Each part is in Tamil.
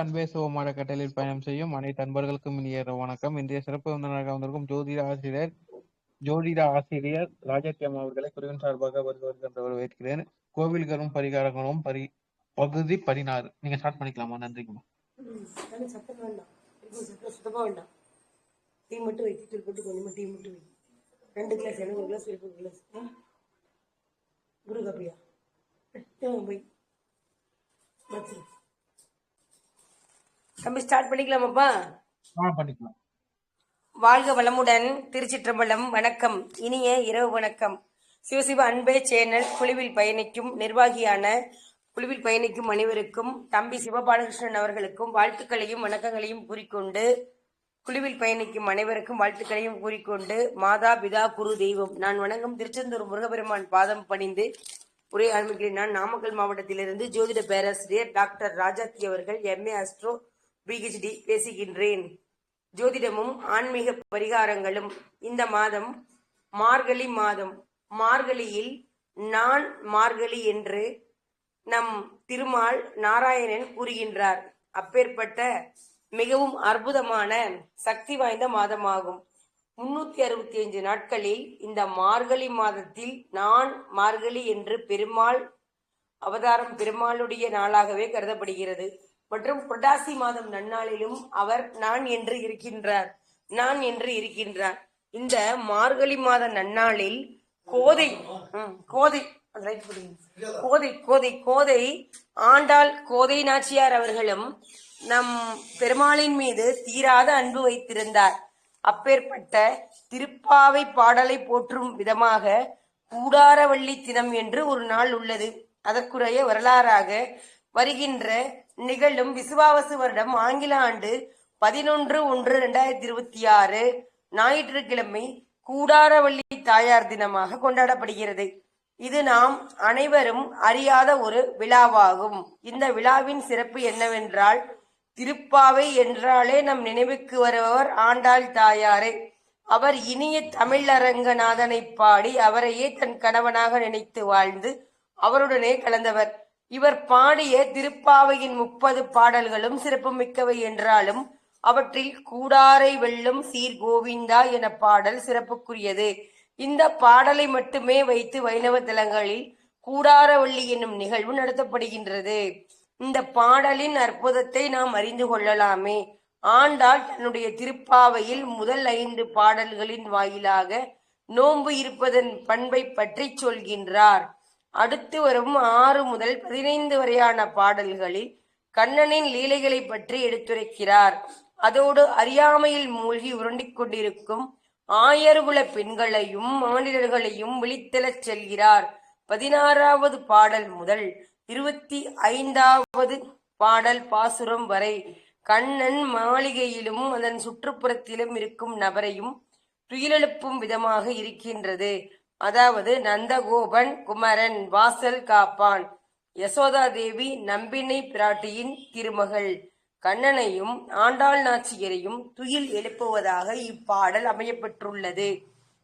அன்பே சிவமான கட்டளையில் பயணம் செய்யும் அனைத்து அன்பர்களுக்கும் இனிய வணக்கம். இன்றைய சிறப்பு விருந்தினராக வந்திருக்கும் ஜோதிட ஆசிரியர் ராஜாத்தியம் அவர்களை குருவின் சார்பாக வருகின்ற வரவேற்கிறேன். கோவில்களும் பரிகாரங்களும் பகுதி 16 நீங்க ஸ்டார்ட் பண்ணிக்கலாமா? நன்றிங்கம்மா. சத்தம் வேண்டாம், சுத்தமா வேண்டாம். டீ மட்டும் வைக்கிட்டு போட்டு கொஞ்சமா டீ மட்டும் வை. 2 கிளாஸ் எனக்கு 1 கிளாஸ் வைப்பு கிளாஸ் குரு காப்பியா போய் தம்பி ஸ்டார்ட் பண்ணிக்கலாமாப்பா? பண்ணிக்கலாம். வாழ்க வளமுடன். திருச்சிற்றம்பலம். வணக்கம், இனிய இரவு வணக்கம். சிவசிவ அன்பே சேனல் குழுவில் பயணிக்கும் நிர்வாகியான குழுவில் பயணிக்கும் அனைவருக்கும் தம்பி சிவபாலகிருஷ்ணன் அவர்களுக்கும் வாழ்த்துக்களையும் வணக்கங்களையும் கூறிக்கொண்டு, குழுவில் பயணிக்கும் அனைவருக்கும் வாழ்த்துக்களையும் கூறிக்கொண்டு, மாதா பிதா குரு தெய்வம் நான் வணங்கும் திருச்செந்தூர் முருகபெருமான் பாதம் பணிந்து உரை ஆரம்பிக்கிறேன். நான் நாமக்கல் மாவட்டத்திலிருந்து ஜோதிட பேராசிரியர் டாக்டர் ராஜாத்தி அவர்கள் MA அஸ்ட்ரோ PhD பேசுகின்றேன். ஜோதிடமும் ஆன்மீக பரிகாரங்களும். இந்த மாதம் மார்கழி மாதம். மார்கழியில் நான் மார்கழி என்று நம் திருமால் நாராயணன் கூறுகின்றார். அப்பேற்பட்ட மிகவும் அற்புதமான சக்தி வாய்ந்த மாதமாகும். 365 நாட்களில் இந்த மார்கழி மாதத்தில் நான் மார்கழி என்று பெருமாள் அவதாரம் பெருமாளுடைய நாளாகவே கருதப்படுகிறது. மற்றும் புரட்டாசி மாதம் நன்னாளிலும் அவர் நான் என்று இருக்கின்றார். இந்த மார்கழி மாத நன்னாளில் கோதை ஆண்டாள் கோதை நாச்சியார் அவர்களும் நம் பெருமாளின் மீது தீராத அன்பு வைத்திருந்தார். அப்பேற்பட்ட திருப்பாவை பாடலை போற்றும் விதமாக கூடாரவள்ளி தினம் என்று ஒரு நாள் உள்ளது. அதற்குரிய வரலாறாக வருகின்ற நிகழும் விசுவாவசு வருடம் ஆங்கில ஆண்டு 11/1/2026 ஞாயிற்றுக்கிழமை கூடாரவள்ளி தாயார் தினமாக கொண்டாடப்படுகிறது. இது நாம் அனைவரும் அறியாத ஒரு விழாவாகும். இந்த விழாவின் சிறப்பு என்னவென்றால், திருப்பாவை என்றாலே நம் நினைவுக்கு வருபவர் ஆண்டாள் தாயாரே. அவர் இனிய தமிழரங்கநாதனை பாடி அவரையே தன் கணவனாக நினைத்து வாழ்ந்து அவருடனே கலந்தவர். இவர் பாடிய திருப்பாவையின் 30 பாடல்களும் சிறப்புமிக்கவை என்றாலும் அவற்றில் கூடாரை வெல்லும் சீர் கோவிந்தா என பாடல் சிறப்புக்குரியது. இந்த பாடலை மட்டுமே வைத்து வைணவ தலங்களில் கூடாரவள்ளி என்னும் நிகழ்வு நடத்தப்படுகின்றது. இந்த பாடலின் அற்புதத்தை நாம் அறிந்து கொள்ளலாமே. ஆண்டாள் தன்னுடைய திருப்பாவையில் முதல் 5 பாடல்களின் வாயிலாக நோன்பு இருப்பதன் பண்பை பற்றி சொல்கின்றார். அடுத்து வரும் 6 முதல் 15 வரையான பாடல்களில் கண்ணனின் லீலைகளை பற்றி எடுத்துரைக்கிறார். அதோடு அறியாமையில் மூழ்கி உருண்டிக் கொண்டிருக்கும் ஆயர்குல பெண்களையும் மாநிலர்களையும் விழித்தெழச் செல்கிறார். 16வது பாடல் முதல் 25வது பாடல் பாசுரம் வரை கண்ணன் மாளிகையிலும் அதன் சுற்றுப்புறத்திலும் இருக்கும் நபரையும் துயிலெழுப்பும் விதமாக இருக்கின்றது. அதாவது நந்தகோபன் குமரன் வாசல் காப்பான், யசோதா தேவி நம்பினை பிராட்டியின் திருமகள், கண்ணனையும் ஆண்டாள் நாச்சியரையும் துயில் எழுப்புவதாக இப்பாடல் அமையப்பெற்றுள்ளது.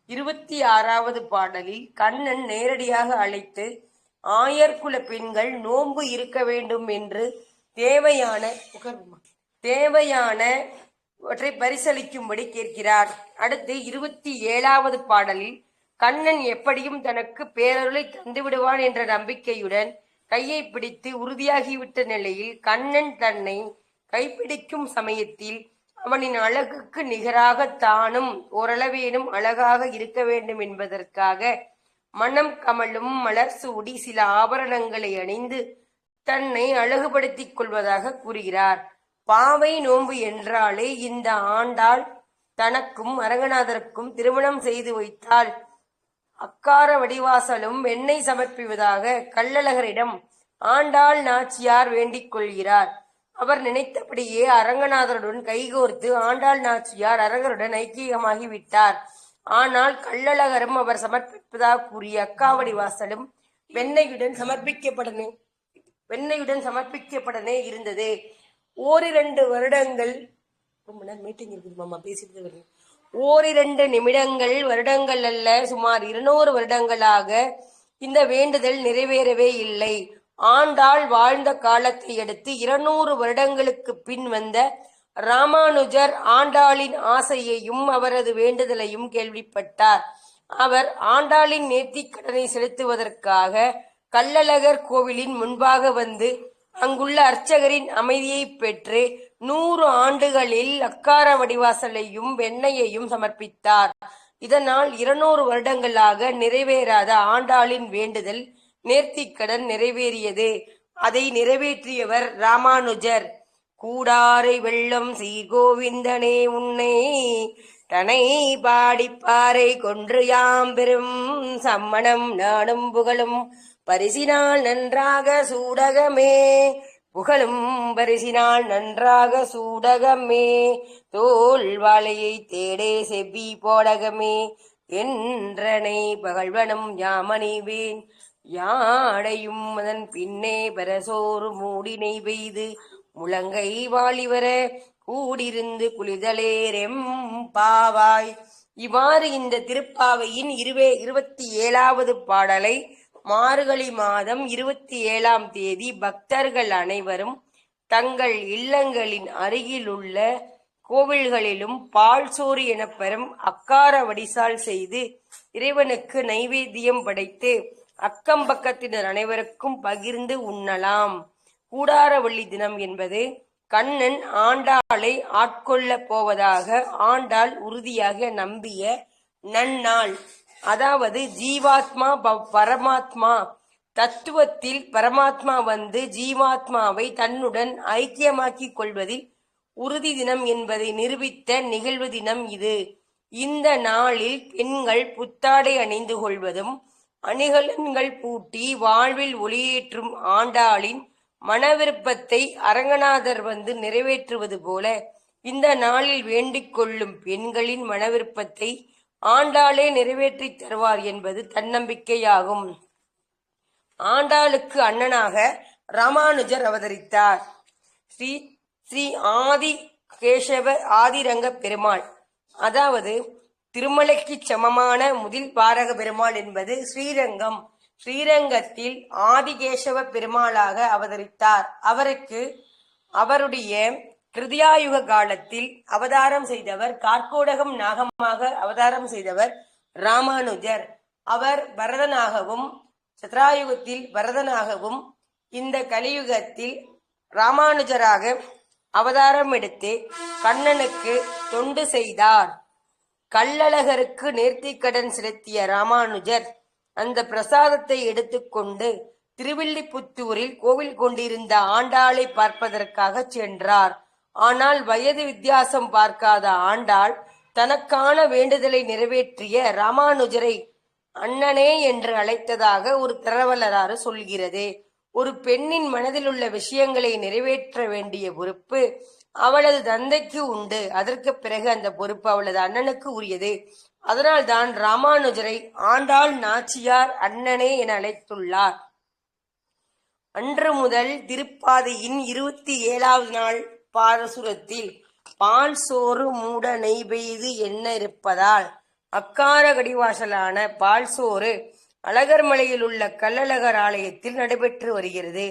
26வது பாடலில் கண்ணன் நேரடியாக அழைத்து ஆயர்குல பெண்கள் நோன்பு இருக்க வேண்டும் என்று தேவையானவற்றை பரிசளிக்கும்படி கேட்கிறார். அடுத்து 27வது பாடலில் கண்ணன் எப்படியும் தனக்கு பேரருளை தந்துவிடுவான் என்ற நம்பிக்கையுடன் கையை பிடித்து உறுதியாகிவிட்ட நிலையில் கண்ணன் தன்னை கைப்பிடிக்கும் சமயத்தில் அவனின் அழகுக்கு நிகராக தானும் ஓரளவேனும் அழகாக இருக்க வேண்டும் என்பதற்காக மனம் கமலும் மலர் சூடி சில ஆபரணங்களை அணிந்து தன்னை அழகுபடுத்திக் கொள்வதாக கூறுகிறார். பாவை நோன்பு என்றாலே இந்த ஆண்டாள் தனக்கும் அரங்கநாதருக்கும் திருமணம் செய்து வைத்தால் அக்கார வடிவாசலும் வெண்ணெய் சமர்ப்பிப்பதாக கள்ளழகரிடம் ஆண்டாள் நாச்சியார் வேண்டிக் கொள்கிறார். அவர் நினைத்தபடியே அரங்கநாதருடன் கைகோர்த்து ஆண்டாள் நாச்சியார் அரங்கருடன் ஐக்கியமாகிவிட்டார். ஆனால் கள்ளழகரும் அவர் சமர்ப்பிப்பதாக கூறிய அக்காவடி வாசலும் வெண்ணெயுடன் சமர்ப்பிக்கப்படனே இருந்தது. 1-2 வருடங்கள் ரொம்ப நேரம் மீட்டிங் இருக்குது மாமா, பேசிட்டு வருது. 1-2 நிமிடங்கள் வருடங்கள் அல்ல, சுமார் 200 வருடங்களாக இந்த வேண்டுதல் நிறைவேறவே இல்லை. ஆண்டாள் வாழ்ந்த காலத்தை அடுத்து 200 வருடங்களுக்கு பின் வந்த ராமானுஜர் ஆண்டாளின் ஆசையையும் அவரது வேண்டுதலையும் கேள்விப்பட்டார். அவர் ஆண்டாளின் நேர்த்திக்கடனை செலுத்துவதற்காக கள்ளழகர் கோவிலின் முன்பாக வந்து அங்குள்ள அர்ச்சகரின் அமைதியை பெற்று 100 ஆண்டுகளில் அக்கார வடிவாசலையும் வெண்ணையையும் சமர்ப்பித்தார். இதனால் 200 வருடங்களாக நிறைவேறாத ஆண்டாளின் வேண்டுதல் நேர்த்திக்கடன் நிறைவேறியது. அதை நிறைவேற்றியவர் ராமானுஜர். கூடாரை வெள்ளம் சீர்கோவிந்தனே உன்னை தனை பாடிப்பாறை கொன்று யாம்பெரும் சம்மணம் நாடும் புகழும் பரிசினால் நன்றாக சூடகமே புகழும் பரிசினால் நன்றாக சூடகமே தோல் வாழையை தேடே செவ்வி போடகமே என்றனை பகழ்வனும் யாமணிவேன் யாடையும் அதன் பின்னே பரசோறு மூடினை பெய்து முழங்கை வாழிவர கூடிருந்து குளிதலேரெம் பாவாய். இவ்வாறு இந்த திருப்பாவையின் 27வது பாடலை மார்கழி மாதம் 27ஆம் தேதி பக்தர்கள் அனைவரும் தங்கள் இல்லங்களின் அருகிலுள்ள கோவில்களிலும் பால் சோறு எனப்பெறும் அக்கார வடிசால் செய்து இறைவனுக்கு நைவேத்தியம் படைத்து அக்கம் பக்கத்தினர் அனைவருக்கும் பகிர்ந்து உண்ணலாம். கூடாரவள்ளி தினம் என்பது கண்ணன் ஆண்டாளை ஆட்கொள்ள போவதாக ஆண்டாள் உறுதியாக நம்பிய நன்னாள். அதாவது ஜீவாத்மா பரமாத்மா தத்துவத்தில் பரமாத்மா வந்து ஜீவாத்மாவை தன்னுடன் ஐக்கியமாக்கிக் கொள்வதில் உறுதி தினம் என்பதை நிரூபித்த நிகழ்வு தினம் இது. இந்த நாளில் பெண்கள் புத்தாடை அணிந்து கொள்வதும் அணிகலன்கள் பூட்டி வாழ்வில் ஒளியேற்றும் ஆண்டாளின் மனவிருப்பத்தை அரங்கநாதர் வந்து நிறைவேற்றுவது போல இந்த நாளில் வேண்டிக் கொள்ளும் பெண்களின் மனவிருப்பத்தை ஆண்டாளே நிறைவேற்றி தருவார் என்பது தன்னம்பிக்கையாகும். ஆண்டாளுக்கு அண்ணனாக ராமானுஜர் அவதரித்தார். ஸ்ரீ ஆதி கேசவ ஆதிரங்க பெருமாள், அதாவது திருமலைக்கு சமமான முதல் பாரக பெருமாள் என்பது ஸ்ரீரங்கம். ஸ்ரீரங்கத்தில் ஆதிகேசவ பெருமாளாக அவதரித்தார். அவருக்கு அவருடைய கிருதியாயுக காலத்தில் அவதாரம் செய்தவர், கார்கோடகம் நாகமாக அவதாரம் செய்தவர் ராமானுஜர். அவர் பரதனாகவும் சத்ராயுகத்தில் பரதனாகவும் இந்த கலியுகத்தில் ராமானுஜராக அவதாரம் எடுத்து கண்ணனுக்கு தொண்டு செய்தார். கள்ளழகருக்கு நேர்த்திக்கடன் செலுத்திய ராமானுஜர் அந்த பிரசாதத்தை எடுத்துக்கொண்டு திருவில்லிபுத்தூரில் கோவில் கொண்டிருந்த ஆண்டாளை பார்ப்பதற்காக சென்றார். ஆனால் வயது வித்தியாசம் பார்க்காத ஆண்டாள் தனக்கான வேண்டுதலை நிறைவேற்றிய ராமானுஜரை அண்ணனே என்று அழைத்ததாக ஒரு தரவலராறு சொல்கிறது. ஒரு பெண்ணின் மனதில் உள்ள விஷயங்களை நிறைவேற்ற வேண்டிய பொறுப்பு அவளது தந்தைக்கு உண்டு. அதற்கு பிறகு அந்த பொறுப்பு அவளது அண்ணனுக்கு உரியது. அதனால் தான் ராமானுஜரை ஆண்டாள் நாச்சியார் அண்ணனே என அழைத்துள்ளார். அன்று முதல் திருப்பாதையின் 27வது நாள் பாரசுரத்தில் பால் சோறு மூட நெய் பெய்து என்ன இருப்பதால் அக்கார கடிவாசலான பால் சோறு அழகர்மலையில் உள்ள கள்ளழகர் ஆலயத்தில் நடைபெற்று வருகிறது.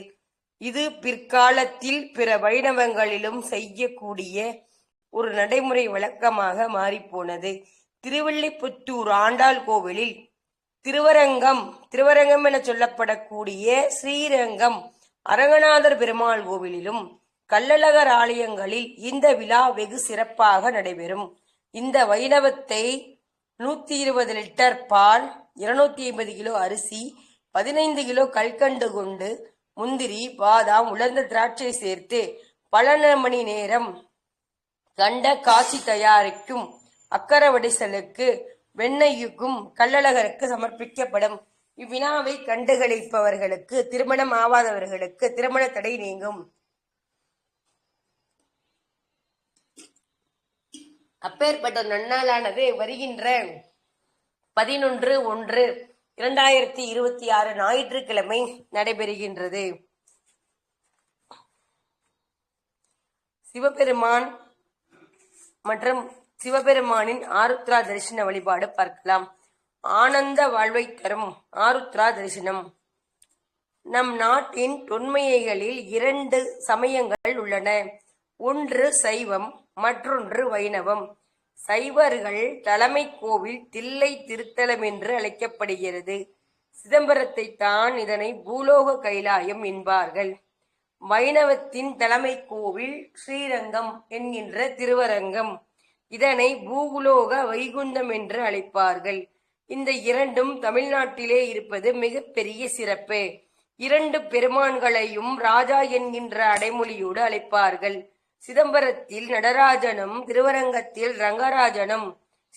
இது பிற்காலத்தில் பிற வைணவங்களிலும் செய்யக்கூடிய ஒரு நடைமுறை வழக்கமாக மாறிப்போனது. திருவில்லிபுத்தூர் ஆண்டாள் கோவிலில் திருவரங்கம் என சொல்லப்படக்கூடிய ஸ்ரீரங்கம் அரங்கநாதர் பெருமாள் கோவிலிலும் கள்ளழகர் ஆலயங்களில் இந்த விழா வெகு சிறப்பாக நடைபெறும். இந்த வைணவத்தை 120 லிட்டர் பால், 250 கிலோ அரிசி, 15 கிலோ கல்கண்டு கொண்டு முந்திரி, பாதாம், உலர்ந்த திராட்சை சேர்த்து பல மணி நேரம் கண்ட காட்சி தயாரிக்கும் அக்கரவடிசலுக்கு வெண்ணையுக்கும் கள்ளழகருக்கு சமர்ப்பிக்கப்படும். இவ்வினாவை கண்டுகளிப்பவர்களுக்கு, திருமணம் ஆவாதவர்களுக்கு திருமண தடை நீங்கும். அப்பேற்பட்ட நன்னாளானது வருகின்ற 11/1/2026 ஞாயிற்றுக்கிழமை நடைபெறுகின்றது. சிவபெருமான் மற்றும் சிவபெருமானின் ஆருத்ரா தரிசன வழிபாடு பார்க்கலாம். ஆனந்த வாழ்வை தரும் ஆருத்ரா தரிசனம். நம் நாட்டின் தொன்மையைகளில் 2 சமயங்கள் உள்ளன. ஒன்று சைவம், மற்றொன்று வைணவம். சைவர்கள் தலைமை கோவில் தில்லை திருத்தலம் என்று அழைக்கப்படுகிறது. சிதம்பரத்தை தான் இதனை பூலோக கைலாயம் என்பார்கள். வைணவத்தின் தலைமை கோவில் ஸ்ரீரங்கம் என்கின்ற திருவரங்கம். இதனை பூலோக வைகுந்தம் என்று அழைப்பார்கள். இந்த இரண்டும் தமிழ்நாட்டிலே இருப்பது மிகப்பெரிய சிறப்பு. 2 பெருமான்களையும் ராஜா என்கின்ற அடைமொழியோடு அழைப்பார்கள். சிதம்பரத்தில் நடராஜனும் திருவரங்கத்தில் ரங்கராஜனும்.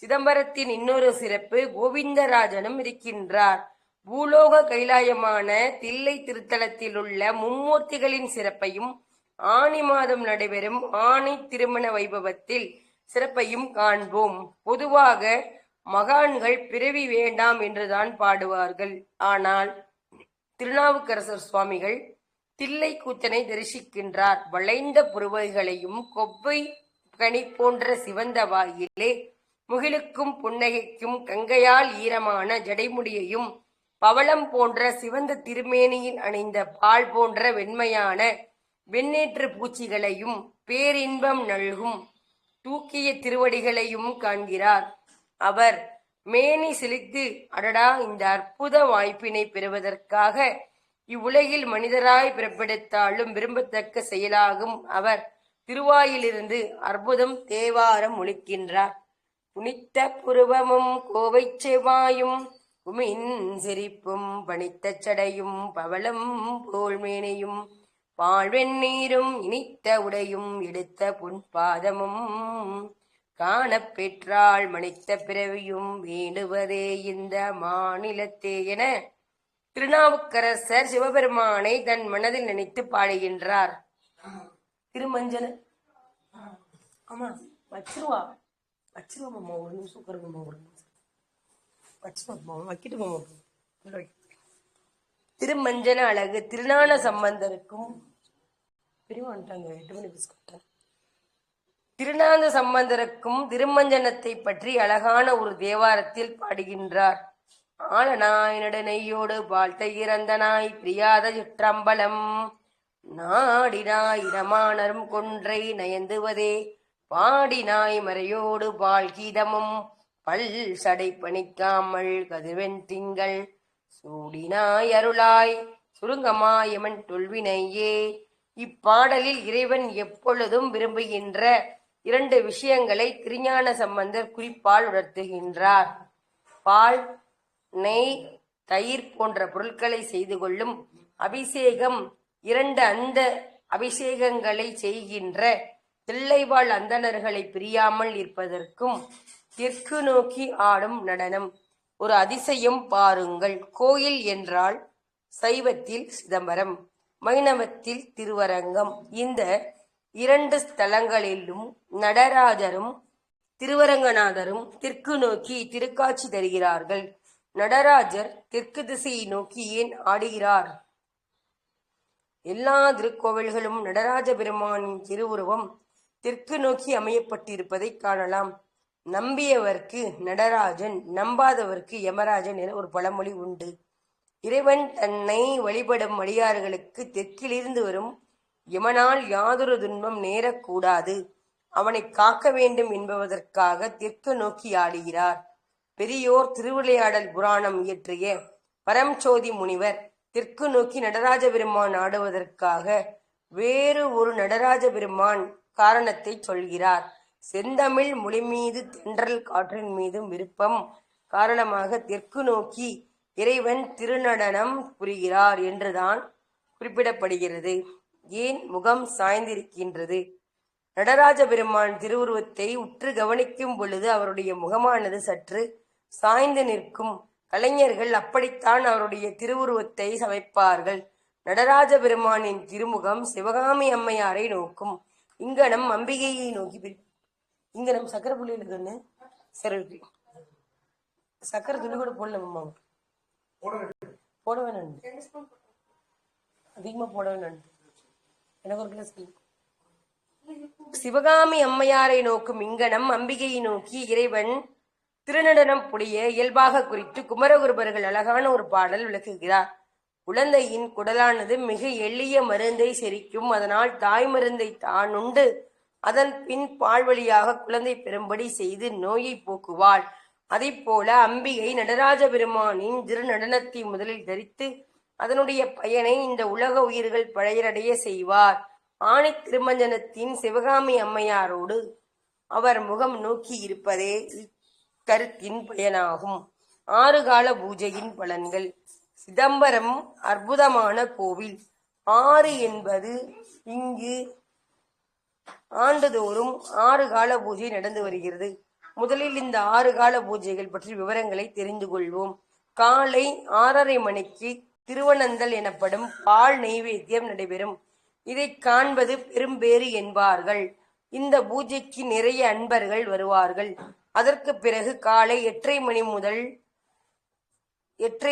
சிதம்பரத்தின் இன்னொரு சிறப்பு கோவிந்தராஜனும் இருக்கின்றார். பூலோக கைலாயமான தில்லை திருத்தலத்தில் உள்ள மும்மூர்த்திகளின் சிறப்பையும் ஆனி மாதம் நடைபெறும் ஆணி திருமண வைபவத்தில் சிறப்பையும் காண்போம். பொதுவாக மகான்கள் பிறவி வேண்டாம் என்றுதான் பாடுவார்கள். ஆனால் திருநாவுக்கரசர் சுவாமிகள் தில்லை கூத்தனை தரிசிக்கின்றார். வளைந்த புருவைகளையும் கொவ்வை கனி போன்ற சிவந்த வாயிலே முகிலுக்கும் புன்னகைக்கும் கங்கையால் ஈரமான ஜடைமுடியையும் பவளம் போன்ற சிவந்த திருமேனியில் அணிந்த பால் போன்ற வெண்மையான வெண்ணேற்று பூச்சிகளையும் பேரின்பம் நல்கும் தூக்கிய திருவடிகளையும் காண்கிறார். அவர் மேனி சிலித்து, அடடா, இந்த அற்புத வாய்ப்பினை பெறுவதற்காக இவ்வுலகில் மனிதராய் பிறப்பெடுத்தாலும் விரும்பத்தக்க செயலாகும் அவர் திருவாயிலிருந்து அற்புதம் தேவாரம் ஒலிக்கின்றார். புனித்த புருவமும் கோவை செவ்வாயும் உமின் சிரிப்பும் பணித்த சடையும் பவளம் போல் மேனையும் பாழ்வெண்ணீரும் இனித்த உடையும் எடுத்த பொன்பாதமும் காணப் பெற்றாள் மணித்த பிறவியும் வேண்டுவதே இந்த மாநிலத்தே என திருநாவுக்கரசர் சிவபெருமானை தன் மனதில் நினைத்து பாடுகின்றார். திருமஞ்சன ஆமா வச்சிருவா வச்சிருவாம்மா, ஒரு நிமிஷம் உட்காருங்கம்மா, ஒரு நிமிஷம் வச்சிருவாம்மா, வைக்கிட்டு போமா. திருமஞ்சன அழகு திருஞான சம்பந்தருக்கும் பிரிவான்ட்டாங்க 8 மணி பிஸ்கட்டாங்க. திருஞான சம்பந்தருக்கும் திருமஞ்சனத்தை பற்றி அழகான ஒரு தேவாரத்தில் பாடுகின்றார். ஆளனாய் நடுநெய்யோடு பால் தயிரந்தனாய் பிரியாத சிற்றம்பலம் நாடினாய் இடமானரும் கொன்றை நயந்துவதே பாடினாய் மறையோடு பால் கீதமும் பல் சடை பணிக்காமல் கதிர்வெண் திங்கள் சூடினாய் அருளாய் சுருங்கமாயமன் தொல்வினையே. இப்பாடலில் இறைவன் எப்பொழுதும் விரும்புகின்ற 2 விஷயங்களை திருஞான சம்பந்தர் குறிப்பால் உணர்த்துகின்றார். பால், நெய், தயிர் போன்ற பொருட்களை செய்து கொள்ளும் அபிஷேகம். 2 அந்த அபிஷேகங்களை செய்கின்ற தில்லைவாழ் அந்தணர்களை பிரியாமல் இருப்பதற்கும் தெற்கு நோக்கி ஆடும் நடனம். ஒரு அதிசயம் பாருங்கள். கோயில் என்றால் சைவத்தில் சிதம்பரம், வைணவத்தில் திருவரங்கம். இந்த 2 ஸ்தலங்களிலும் நடராஜரும் திருவரங்கநாதரும் தெற்கு நோக்கி திருக்காட்சி தருகிறார்கள். நடராஜர் தெற்கு திசையை நோக்கி ஏன் ஆடுகிறார்? எல்லா திருக்கோவில்களும் நடராஜ பெருமானின் திருவுருவம் தெற்கு நோக்கி அமையப்பட்டிருப்பதை காணலாம். நம்பியவர்க்கு நடராஜன், நம்பாதவர்க்கு யமராஜன் என ஒரு பழமொழி உண்டு. இறைவன் தன்னை வழிபடும் அடியார்களுக்கு தெற்கிலிருந்து வரும் யமனால் யாதொரு துன்பம் நேரக்கூடாது, அவனை காக்க வேண்டும் என்பதற்காக தெற்கு நோக்கி ஆடுகிறார். பெரியோர் திருவிளையாடல் புராணம் இயற்றிய பரம்சோதி முனிவர் தெற்கு நோக்கி நடராஜ பெருமான் ஆடுவதற்காக வேறு ஒரு நடராஜ பெருமான் காரணத்தை சொல்கிறார். செந்தமிழ் மொழி மீது தென்றல் காற்றின் மீதும் விருப்பம் காரணமாக தெற்கு நோக்கி இறைவன் திருநடனம் புரிகிறார் என்றுதான் குறிப்பிடப்படுகிறது. ஏன் முகம் சாய்ந்திருக்கின்றது? நடராஜ பெருமான் திருவுருவத்தை உற்று கவனிக்கும் பொழுது அவருடைய முகமானது சற்று சாய்ந்து நிற்கும். கலைஞர்கள் அப்படித்தான் அவருடைய திருவுருவத்தை சமைப்பார்கள். நடராஜ பெருமானின் திருமுகம் சிவகாமி அம்மையாரை நோக்கும், இங்கனம் அம்பிகையை நோக்கி. இங்கனம் சக்கரை புள்ளி இருக்குன்னு சரி, சக்கரை துணி கூட போடலம்மா, போட வேணும், அதிகமா போட வேணும், எனக்கு ஒரு கிளாஸ். சிவகாமி அம்மையாரை நோக்கும் இங்கனம் அம்பிகையை நோக்கி இறைவன் திருநடனம் புரிய இயல்பாக குறித்து குமரகுருபர்கள் அழகான ஒரு பாடல் விளக்குகிறார். குழந்தையின் குடலானது மிக எளிய மருந்தை செரிக்கும். அதனால் தாய் மருந்தை தான் உண்டு அதன் பின் பால் வழியாக குழந்தை பெறும்படி செய்து நோயை போக்குவாள். அதை போல அம்பிகை நடராஜ பெருமானின் திரு நடனத்தை முதலில் தரித்து அதனுடைய பயனை இந்த உலக உயிர்கள் பழையடைய செய்வார். ஆணி திருமஞ்சனத்தின் சிவகாமி அம்மையாரோடு அவர் முகம் நோக்கி இருப்பதே இக்கருத்தின் பயனாகும். 6 கால பூஜையின் பலன்கள். சிதம்பரம் அற்புதமான கோவில். 6 என்பது இங்கு ஆண்டுதோறும் 6 கால பூஜை நடந்து வருகிறது. முதலில் இந்த 6 கால பூஜைகள் பற்றி விவரங்களை தெரிந்து கொள்வோம். காலை 6:30 மணிக்கு திருவனந்தல் எனப்படும் பால் நெய்வேத்தியம் நடைபெறும். இதை காண்பது பெரும்பேறு என்பார்கள். இந்த பூஜைக்கு நிறைய அன்பர்கள் வருவார்கள். அதற்கு பிறகு காலை 8:30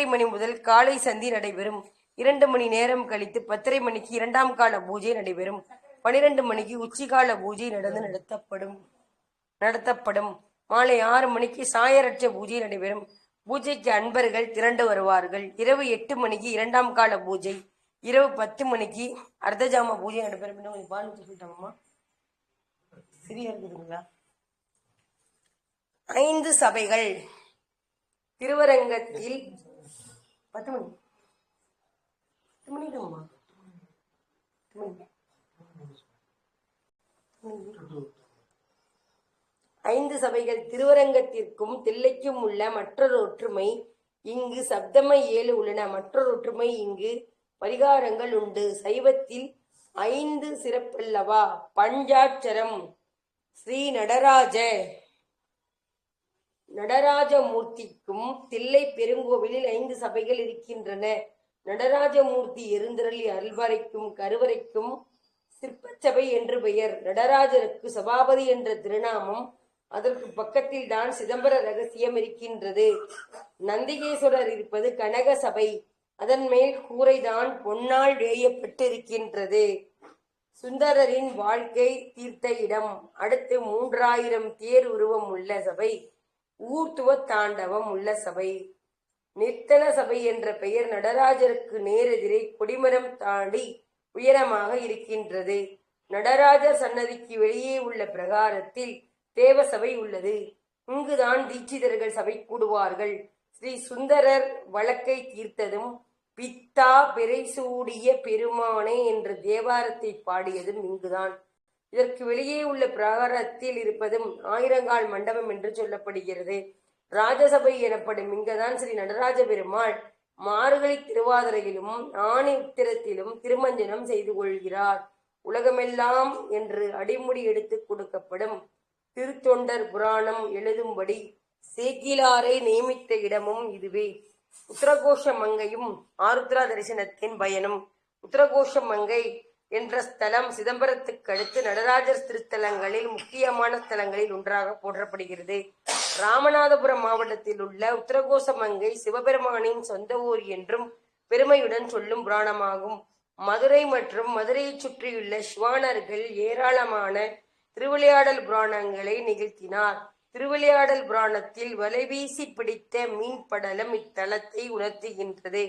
மணி முதல் காலை சந்தி நடைபெறும். 2 மணி நேரம் கழித்து 10:30 மணிக்கு 2ஆம் கால பூஜை நடைபெறும். 12 மணிக்கு உச்சிகால பூஜை நடத்தப்படும். மாலை 6 மணிக்கு சாயரட்ச பூஜை நடைபெறும். பூஜைக்கு அன்பர்கள் திரண்டு வருவார்கள். இரவு 8 மணிக்கு 2ஆம் கால பூஜை. இரவு 10 மணிக்கு அர்த்தஜாம பூஜை நடைபெறும். கொஞ்சம் பால் சொல்லிட்டாங்கம்மா, சரியா இருக்குதுங்களா? 5 சபைகள். திருவரங்கத்தில் 10 மணி 5 சபைகள். திருவரங்கத்திற்கும் தில்லைக்கும் உள்ள மற்றொரு ஒற்றுமை இங்கு சப்தம 7 உள்ளன. மற்றொரு ஒற்றுமை இங்கு பரிகாரங்கள் உண்டு. சைவத்தில் 5 சிறப்பல்லவா? பஞ்சாட்சரம். ஸ்ரீ நடராஜமூர்த்திக்கும் தில்லை பெருங்கோவிலில் 5 சபைகள் இருக்கின்றன. நடராஜமூர்த்தி எழுந்தருளி அருள்வரைக்கும் கருவறைக்கும் சிற்பச்சபை என்று பெயர். நடராஜருக்கு சபாபதி என்ற திருநாமம். அதற்கு பக்கத்தில் தான் சிதம்பர ரகசியம் இருக்கின்றது. நந்திகேஸ்வரர் இருப்பது கனக சபை. அதன் மேல் கூரைதான் பொன்னால் வேயப்பட்டிருக்கின்றது. சுந்தரரின் வாழ்க்கை தீர்த்த இடம். அடுத்து 3000 தேர் உருவம் உள்ள சபை. ஊர்த்துவ தாண்டவம் உள்ள சபை. நிர்த்தன சபை என்ற பெயர். நடராஜருக்கு நேரெதிரே கொடிமரம் தாண்டி உயரமாக இருக்கின்றது. நடராஜர் சன்னதிக்கு வெளியே உள்ள பிரகாரத்தில் தேவசபை உள்ளது. இங்குதான் தீட்சிதர்கள் சபை கூடுவார்கள். ஸ்ரீ சுந்தரர் வழக்கை தீர்த்ததும் பித்தா பிறைசூடிய பெருமானே என்ற தேவாரத்தை பாடியதும் இங்குதான். இதற்கு வெளியே உள்ள பிரகாரத்தில் இருப்பதும் 1000 மண்டபம் என்று சொல்லப்படுகிறது. ராஜசபை எனப்படும் இங்குதான் ஸ்ரீ நடராஜ பெருமாள் மார்கழி திருவாதிரையிலும் ஆணி உத்திரத்திலும் திருமஞ்சனம் செய்து கொள்கிறார். உலகமெல்லாம் என்று அடிமுடி எடுத்து கொடுக்கப்படும் திருத்தொண்டர் புராணம் எழுதும்படி சேக்கிலாரை நியமித்த இடமும் இதுவே. உத்தரகோஷ மங்கையும் ஆருத்ரா தரிசனத்தின் பயனும். உத்தரகோஷ மங்கை என்ற ஸ்தலம் சிதம்பரத்துக்கு அடுத்து நடராஜர் திருத்தலங்களில் முக்கியமான ஸ்தலங்களில் ஒன்றாக போற்றப்படுகிறது. ராமநாதபுரம் மாவட்டத்தில் உள்ள உத்தரகோச மங்கை சிவபெருமானின் சொந்த ஊர் என்றும் பெருமையுடன் சொல்லும் புராணமாகும். மதுரை மற்றும் மதுரையை சுற்றியுள்ள சிவானர்கள் ஏராளமான திருவிளையாடல் புராணங்களை நிகழ்த்தினார். திருவிளையாடல் புராணத்தில் வலைவீசி பிடித்த மீன் படலம் இத்தலத்தை உணர்த்துகின்றது.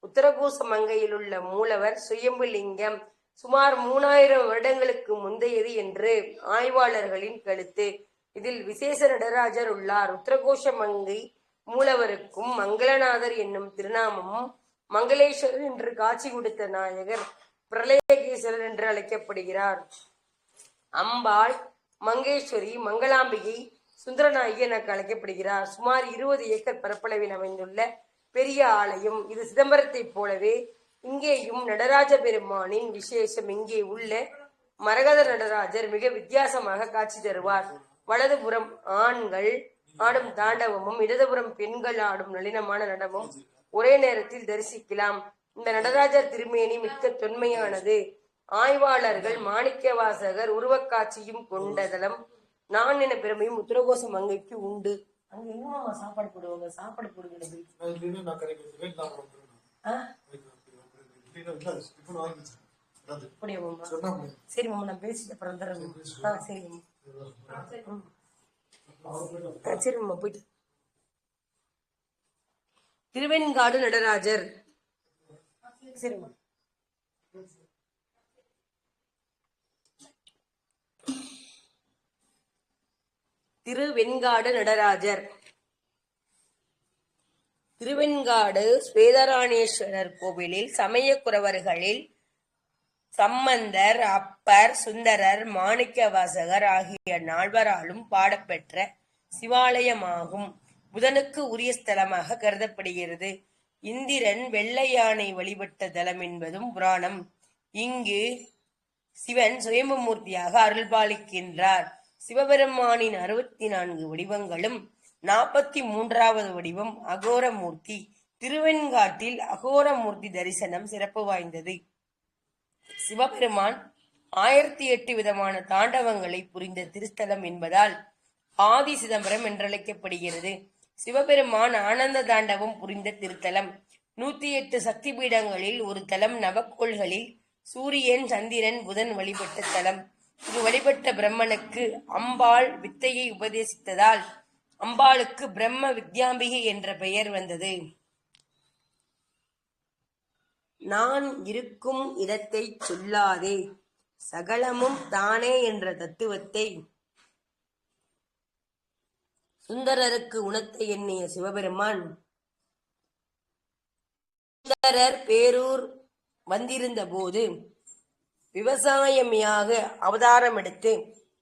உத்தரகோச மங்கையில் உள்ள மூலவர் சுயம்புலிங்கம் சுமார் 3000 வருடங்களுக்கு முந்தையது என்று ஆய்வாளர்களின் கருத்து. இதில் விசேஷ நடராஜர் உள்ளார். உத்தரகோஷ மங்கை மூலவருக்கும் மங்களநாதர் என்னும் திருநாமமும், மங்களேஸ்வரர் என்று காட்சி கொடுத்த நாயகர் பிரளயகேஸ்வரர் என்று அழைக்கப்படுகிறார். அம்பாள் மங்கேஸ்வரி, மங்களாம்பிகை, சுந்தரநாயகி என அழைக்கப்படுகிறார். சுமார் 20 ஏக்கர் பரப்பளவில் அமைந்துள்ள பெரிய ஆலயம் இது. சிதம்பரத்தை போலவே இங்கேயும் நடராஜ பெருமானின் விசேஷம். இங்கே உள்ள மரகத நடராஜர் மிக வித்தியாசமாக காட்சி தருவார். வலதுபுறம் ஆண்கள் ஆடும் தாண்டவமும் இடதுபுறம் பெண்கள் ஆடும் நளினமான நடனமும் ஒரே நேரத்தில் தரிசிக்கலாம். இந்த நடராஜர் திருமேனி மிக்க தொன்மையானது. ஆய்வாளர்கள் மாணிக்க வாசகர் உருவக்காட்சியும் கொண்டதலம் நான் என பெருமையும் உத்தரகோச மங்கைக்கு உண்டு. அங்க எங்க சாப்பாடு போடுவாங்க? சாப்பாடு போடுகிறது. சரி மாமா, நான் பேசிட்டு அப்புறம் தரேன். சரி சரி மாமா, போயிட்டு. திருவெண்காடு நடராஜர் திருவெண்காடு நடராஜர். திருவெண்காடு ஸ்வேதராணேஸ்வரர் கோவிலில் சமயக்குறவர்களில் சம்பந்தர், அப்பர், சுந்தரர், மாணிக்கவாசகர் ஆகிய நால்வராலும் பாடப்பெற்ற சிவாலயமாகும். புதனுக்கு உரிய ஸ்தலமாக கருதப்படுகிறது. இந்திரன் வெள்ளை யானை வழிபட்ட தலம் என்பதும் புராணம். இங்கு சிவன் சுயம்பு மூர்த்தியாக அருள்பாலிக்கின்றார். சிவபெருமானின் 64 வடிவங்களும் 43வது வடிவம் அகோரமூர்த்தி. திருவெண்காட்டில் அகோரமூர்த்தி தரிசனம் சிறப்பு வாய்ந்தது. சிவபெருமான் 1008 விதமான தாண்டவங்களை புரிந்த திருத்தலம் என்பதால் ஆதி சிதம்பரம் என்றழைக்கப்படுகிறது. சிவபெருமான் ஆனந்த தாண்டவம் புரிந்த திருத்தலம். 108 சக்தி பீடங்களில் ஒரு தலம். நவக்கோள்களில் சூரியன், சந்திரன், புதன் வழிபட்ட தலம். இது வழிபட்ட பிரம்மனுக்கு அம்பாள் வித்தையை உபதேசித்ததால் அம்பாளுக்கு பிரம்ம வித்யாம்பிகை என்ற பெயர் வந்தது. நான் இருக்கும் இடத்தை சொல்லாதே, சகலமும் தானே என்ற தத்துவத்தை சுந்தரருக்கு உணர்த்த எண்ணிய சிவபெருமான் சுந்தரர் பேரூர் வந்திருந்த போது விவசாயமியாக அவதாரம் எடுத்து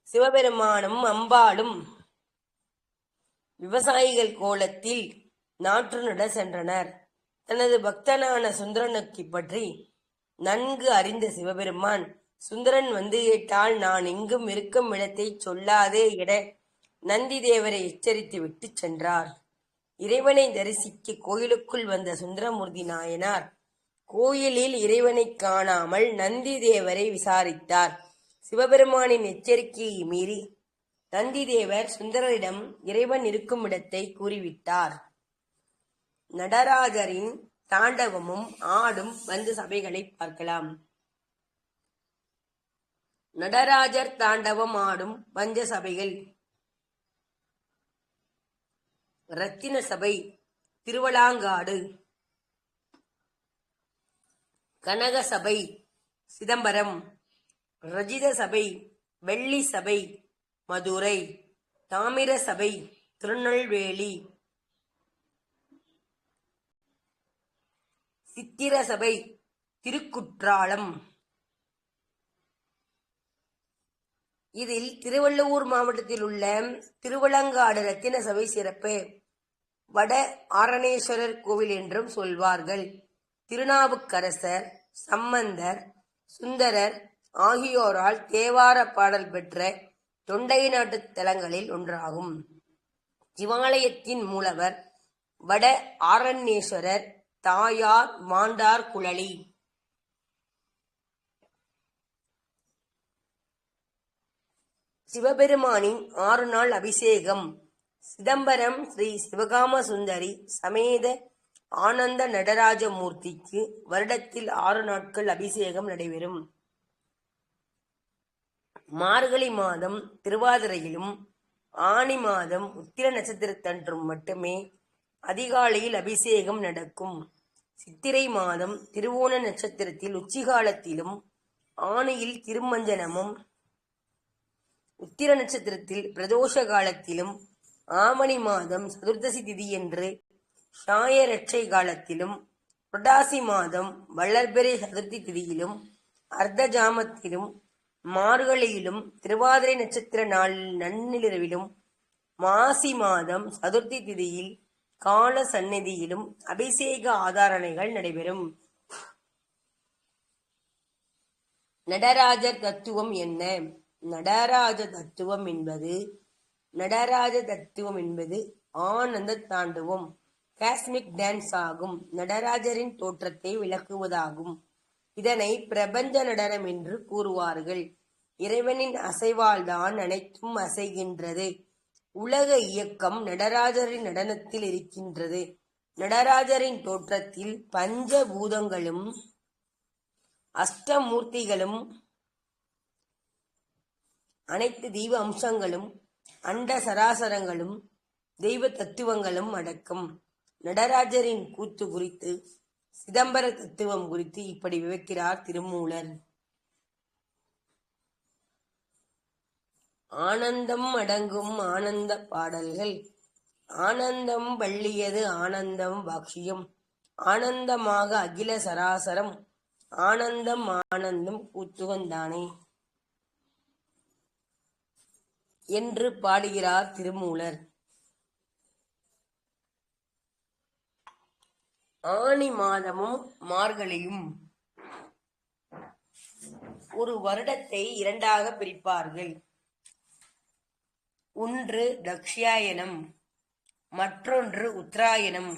சிவபெருமானும் அம்பாளும் விவசாயிகள் கோலத்தில் நாற்று நட சென்றனர். தனது பக்தனான சுந்தரனுக்கு பற்றி நன்கு அறிந்த சிவபெருமான், சுந்தரன் வந்து கேட்டால் நான் எங்கும் இருக்கும் இடத்தை சொல்லாதே என நந்தி தேவரை எச்சரித்து விட்டு சென்றார். இறைவனை தரிசிக்க கோயிலுக்குள் வந்த சுந்தரமூர்த்தி நாயனார் கோயிலில் இறைவனை காணாமல் நந்தி தேவரை விசாரித்தார். சிவபெருமானின் எச்சரிக்கையை மீறி நந்தி தேவர் சுந்தரரிடம் இறைவன் இருக்கும் இடத்தை கூறிவிட்டார். நடராஜரின் தாண்டவமும் ஆடும் பஞ்ச சபைகளை பார்க்கலாம். நடராஜர் தாண்டவம் ஆடும் பஞ்ச சபைகள்: ரத்தின சபை திருவலாங்காடு, கனக சபை சிதம்பரம், ரஜித சபை வெள்ளி சபை மதுரை, தாமிர சபை திருநெல்வேலி, சித்திர சபை திருக்குற்றாலம். இதில் திருவள்ளூர் மாவட்டத்தில் உள்ள திருவலங்காடு ரத்தின சபை சிறப்பு. வட ஆரணேஸ்வரர் கோவில் என்றும் சொல்வார்கள். திருநாவுக்கரசர், சம்பந்தர், சுந்தரர் ஆகியோரால் தேவார பாடல் பெற்ற தொண்டை நாட்டு தலங்களில் ஒன்றாகும். சிவாலயத்தின் மூலவர் வட ஆரண்யேஸ்வரர், தாயார் மாண்டார் குழலி. சிவபெருமானின் 6 நாள் அபிஷேகம். சிதம்பரம் ஸ்ரீ சிவகாம சுந்தரி சமேத ஆனந்த நடராஜ மூர்த்திக்கு வருடத்தில் 6 நாட்கள் அபிஷேகம் நடைபெறும். மார்கழி மாதம் திருவாதிரையிலும் ஆனி மாதம் உத்திர நட்சத்திரத்தன்றும் மட்டுமே அதிகாலையில் அபிஷேகம் நடக்கும். சித்திரை மாதம் திருவோண நட்சத்திரத்தில் உச்சிகாலத்திலும் ஆணியில் திருமஞ்சனமும், உத்திர நட்சத்திரத்தில் பிரதோஷ காலத்திலும், ஆவணி மாதம் சதுர்தசி திதியன்று சாயரட்சை காலத்திலும், புரட்டாசி மாதம் வளர்பிறை சதுர்த்தி திதியிலும், அர்த்த ஜாமத்திலும், மார்கழியிலும், திருவாதிரை நட்சத்திர நாளில் நன்னிரவிலும், மாசி மாதம் சதுர்த்தி திதியில் கால சந்நிதியிலும் அபிஷேக ஆதாரணைகள் நடைபெறும். நடராஜர் தத்துவம் என்ன? நடராஜ தத்துவம் என்பது ஆனந்த தாண்டவம், காஸ்மிக் டான்ஸ் ஆகும். நடராஜரின் தோற்றத்தை விளக்குவதாகும். இதனை பிரபஞ்ச நடனம் என்று கூறுவார்கள். இறைவனின் அசைவால்தான் அனைத்தும் அசைகின்றது. உலக இயக்கம் நடராஜரின் நடனத்தில் இருக்கின்றது. நடராஜரின் தோற்றத்தில் பஞ்சபூதங்களும் அஷ்டமூர்த்திகளும் அனைத்து தெய்வ அம்சங்களும் அண்ட சராசரங்களும் தெய்வ தத்துவங்களும் அடக்கம். நடராஜரின் கூத்து குறித்து சிதம்பர தத்துவம் குறித்து இப்படி விவரிக்கிறார் திருமூலர். ஆனந்தம் அடங்கும் ஆனந்த பாடல்கள். ஆனந்தம் வள்ளியது ஆனந்தம் பாக்ஷியம். ஆனந்தமாக அகில சராசரம். ஆனந்தம் ஆனந்தம் கூத்துகந்தானே என்று பாடுகிறார் திருமூலர். ஆனி மாதமும் மார்கழியும் ஒரு வருடத்தை இரண்டாக பிரிப்பார்கள். ஒன்று தக்ஷாயனம், மற்றொன்று உத்தராயணம்.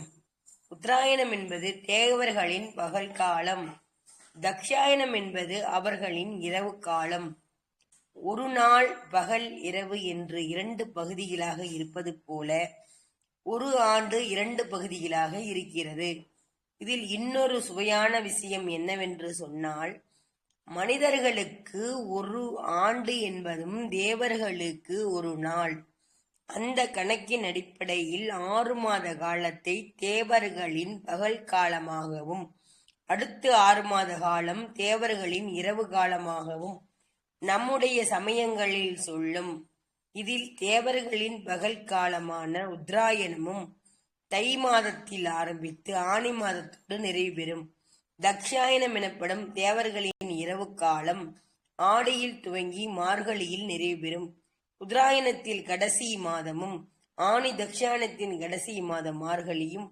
உத்தராயணம் என்பது தேவர்களின் பகல் காலம். தக்ஷாயனம் என்பது அவர்களின் இரவு காலம். ஒரு நாள் பகல் இரவு என்று இரண்டு பகுதிகளாக இருப்பது போல ஒரு ஆண்டு இரண்டு பகுதிகளாக இருக்கிறது. இதில் இன்னொரு சுவையான விஷயம் என்னவென்று சொன்னால், மனிதர்களுக்கு ஒரு ஆண்டு என்பதும் தேவர்களுக்கு ஒரு நாள். அந்த கணக்கின் அடிப்படையில் 6 மாத காலத்தை தேவர்களின் பகல் காலமாகவும் அடுத்து 6 மாத காலம் தேவர்களின் இரவு காலமாகவும் நம்முடைய சமயங்களில் சொல்லும். இதில் தேவர்களின் பகல் காலமான உத்தராயணமும் தை மாதத்தில் ஆரம்பித்து ஆனி மாதத்தோடு நிறைவு பெறும். தக்ஷாயனம் எனப்படும் தேவர்களின் இரவு காலம் ஆடியில் துவங்கி மார்கழியில் நிறைவு பெறும். உத்தராயணத்தில் கடைசி மாதமும் ஆனி தக்ஷாயனத்தின் கடைசி மாதம் மார்கழியும்.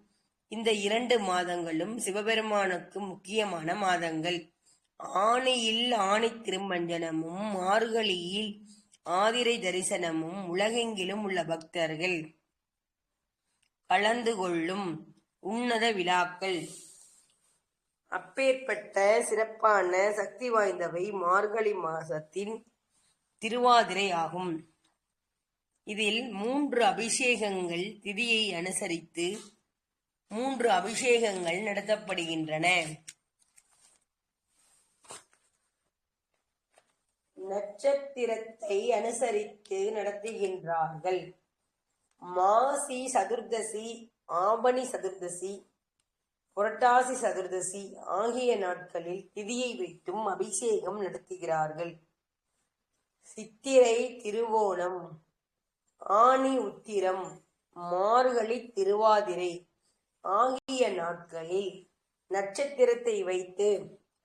இந்த 2 மாதங்களும் சிவபெருமானுக்கு முக்கியமான மாதங்கள். ஆனியில் ஆணி திருமஞ்சனமும் மார்கழியில் ஆதிரை தரிசனமும் உலகெங்கிலும் உள்ள பக்தர்கள் கலந்து கொள்ளும் உன்னத விழாக்கள். அப்பேற்பட்ட சிறப்பான சக்தி வாய்ந்தவை மார்கழி மாசத்தின் திருவாதிரை ஆகும். இதில் 3 அபிஷேகங்கள் திதியை அனுசரித்து 3 அபிஷேகங்கள் நடத்தப்படுகின்றன. நட்சத்திரத்தை அனுசரித்து நடத்துகின்றார்கள். மாசி சதுர்தசி, ஆவணி சதுர்தசி, புரட்டாசி சதுர்தசி ஆகிய நாட்களில் திதியை வைத்தும் அபிஷேகம் நடத்துகிறார்கள். சித்திரை திருவோணம், ஆனி உத்திரம், மார்கழி திருவாதிரை ஆகிய நாட்களில் நட்சத்திரத்தை வைத்து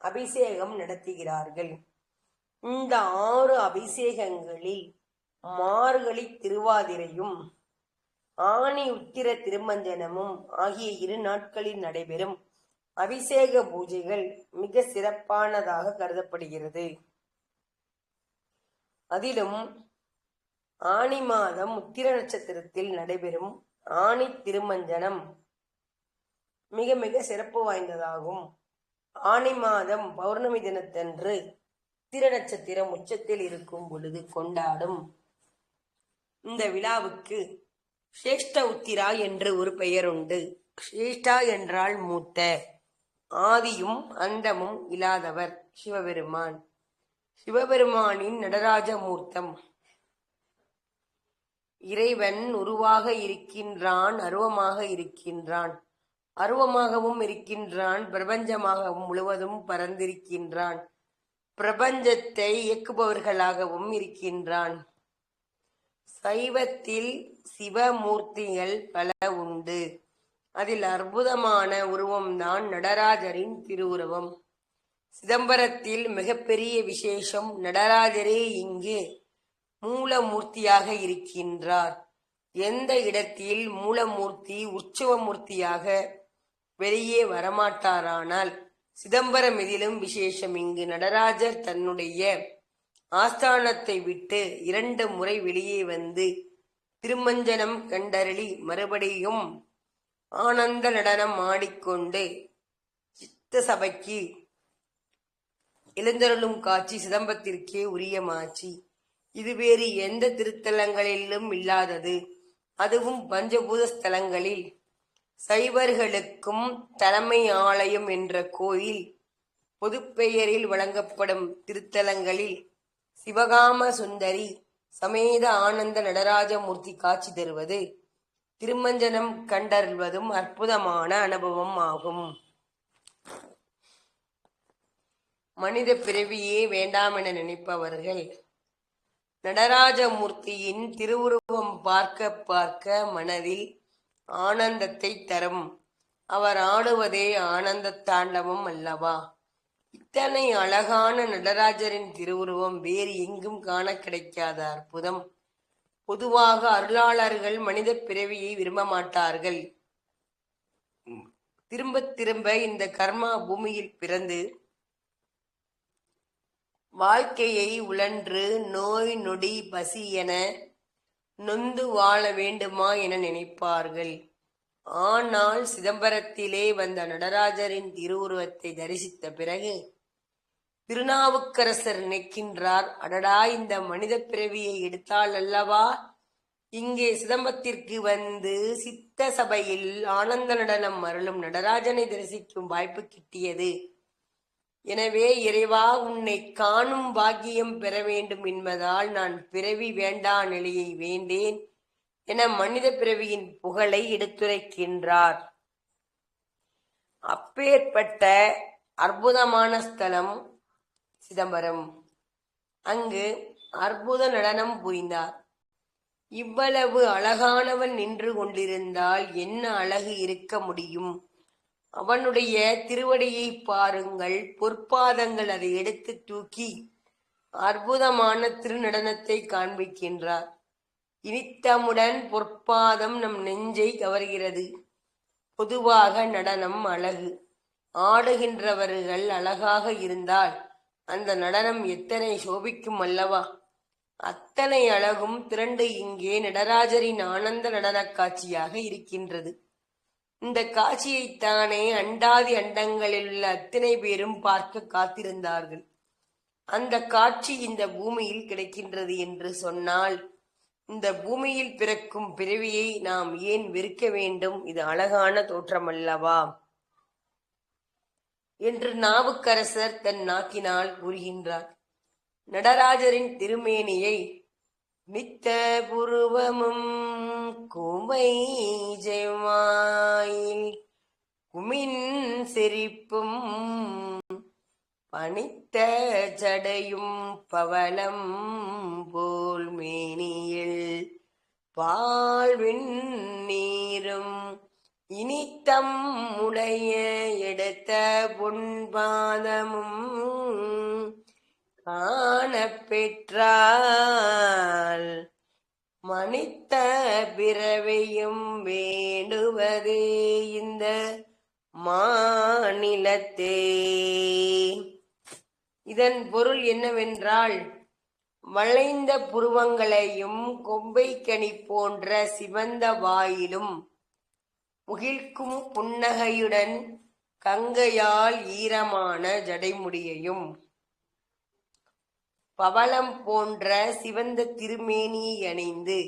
அபிஷேகம் நடத்துகிறார்கள். இந்த 6 அபிஷேகங்களில் மார்கழி திருவாதிரையும் ஆனி உத்திர திருமஞ்சனமும் ஆகிய 2 நாட்களில் நடைபெறும் அபிஷேக பூஜைகள் மிக சிறப்பானதாக கருதப்படுகிறது. அதிலும் ஆனி மாதம் உத்திர நட்சத்திரத்தில் நடைபெறும் ஆனி திருமஞ்சனம் மிக மிக சிறப்பு வாய்ந்ததாகும். ஆனி மாதம் பௌர்ணமி தினத்தன்று உத்திர நட்சத்திரம் உச்சத்தில் இருக்கும் பொழுது கொண்டாடும் இந்த விழாவுக்கு சிரேஷ்ட உத்திரா என்று ஒரு பெயர் உண்டு. சிரேஷ்டா என்றால் மூத்த, ஆதியும் அந்தமும் இல்லாதவர் சிவபெருமான். சிவபெருமானின் நடராஜ மூர்த்தம். இறைவன் உருவாக இருக்கின்றான், அருவமாக இருக்கின்றான். அருவமாகவும் இருக்கின்றான், பிரபஞ்சமாகவும் முழுவதும் பரந்திருக்கின்றான். பிரபஞ்சத்தை இயக்குபவர்களாகவும் இருக்கின்றான். சைவத்தில் சிவமூர்த்திகள் பல உண்டு. அதில் அற்புதமான உருவம்தான் நடராஜரின் திருவுருவம். சிதம்பரத்தில் மிகப்பெரிய விசேஷம், நடராஜரே இங்கு மூலமூர்த்தியாக இருக்கின்றார். எந்த இடத்தில் மூலமூர்த்தி உற்சவமூர்த்தியாக வெளியே வரமாட்டாரானால் சிதம்பரம் இதிலும் விசேஷம். இங்கு நடராஜர் தன்னுடைய ஆஸ்தானத்தை விட்டு 2 முறை வெளியே வந்து திருமஞ்சனம் கண்டருளி மறுபடியும் ஆனந்த நடனம் ஆடிக்கொண்டு சித்த சபைக்கு எழுந்தருளும் காட்சி சிதம்பரத்திற்கே உரியமாச்சு. இது வேறு எந்த திருத்தலங்களிலும் இல்லாதது. அதுவும் பஞ்சபூத ஸ்தலங்களில் சைவர்களுக்கும் தலைமை ஆலயம் என்ற கோயில் பொதுப்பெயரில் வழங்கப்படும் திருத்தலங்களில் சிவகாம சுந்தரி சமேத ஆனந்த நடராஜமூர்த்தி காட்சி தருவது, திருமஞ்சனம் கண்டருள்வதும் அற்புதமான அனுபவம் ஆகும். மனித பிறவியே வேண்டாம் என நினைப்பவர்கள் நடராஜமூர்த்தியின் திருவுருவம் பார்க்க பார்க்க மனதில் ஆனந்தத்தை தரும். அவர் ஆடுவதே ஆனந்த தாண்டவம் அல்லவா? இத்தனை அழகான நடராஜரின் திருவுருவம் வேறு எங்கும் காண கிடைக்காத அற்புதம். பொதுவாக அருளாளர்கள் மனித பிறவியை விரும்ப மாட்டார்கள். திரும்ப திரும்ப இந்த கர்மா பூமியில் பிறந்து வாழ்க்கையை உழன்று நோய் நொடி பசி என நொந்து வாழ வேண்டுமா என நினைப்பார்கள். ஆனால் சிதம்பரத்திலே வந்த நடராஜரின் திருவுருவத்தை தரிசித்த பிறகு திருநாவுக்கரசர் நினைக்கின்றார், அடடா, இந்த மனித பிறவியை எடுத்தால் அல்லவா இங்கே சிதம்பரத்திற்கு வந்து சித்த சபையில் ஆனந்த நடனம் அருளும் நடராஜனை தரிசிக்கும் வாய்ப்பு கிட்டியது. எனவே இறைவா, உன்னை காணும் பாக்கியம் பெற வேண்டும் என்பதால் நான் பிறவி வேண்டா நிலையை வேண்டேன் என மனித பிறவியின் புகழை எடுத்துரைக்கின்றார். அப்பேற்பட்ட அற்புதமான ஸ்தலம் சிதம்பரம். அங்கு அற்புத நடனம் புரிந்தார். இவ்வளவு அழகானவன் நின்று கொண்டிருந்தால் என்ன அழகு இருக்க முடியும்? அவனுடைய திருவடியை பாருங்கள், பொற்பாதங்கள் அதை எடுத்து தூக்கி அற்புதமான திருநடனத்தை காண்பிக்கின்றார். இனித்தமுடன் பொற்பாதம் நம் நெஞ்சை கவர்கிறது. பொதுவாக நடனம் அழகு. ஆடுகின்றவர்கள் அழகாக இருந்தால் அந்த நடனம் எத்தனை சோபிக்கும் அல்லவா? அத்தனை அழகும் திரண்டு இங்கே நடராஜரின் ஆனந்த நடன காட்சியாக இருக்கின்றது. இந்த காட்சியைத்தானே அண்டாதி அண்டங்களில் உள்ள அத்தனை பேரும் பார்க்க காத்திருந்தார்கள். அந்த காட்சி இந்த பூமியில் கிடைக்கின்றது என்று சொன்னால், இந்த பூமியில் பிறக்கும் பிறவியை நாம் ஏன் வெறுக்க வேண்டும்? இது அழகான தோற்றமல்லவா என்று நாவுக்கரசர் தன் நாக்கினால் கூறுகின்றார். நடராஜரின் திருமேனியை மித்த புருவமும் குமை ஜெய்மாயில் குமின் செறிப்பும் பனித்த ஜடையும் பவளம் போல் மேனியில் பால்வின் நீரும் இனித்தம் உடைய எடுத்த பொன்பாதமும் காணப்பெற்றால் மனித்த பிறவையும் வேண்டுவதே இந்த மாநிலத்தே. இதன் பொருள் என்னவென்றால், வளைந்த புருவங்களையும் கொம்பை கனி போன்ற சிவந்த வாயிலும் முகிழ்க்கும் புன்னகையுடன் கங்கையால் ஈரமான ஜடைமுடியையும் பவளம் போன்ற சிவந்த திருமேனியை அணிந்து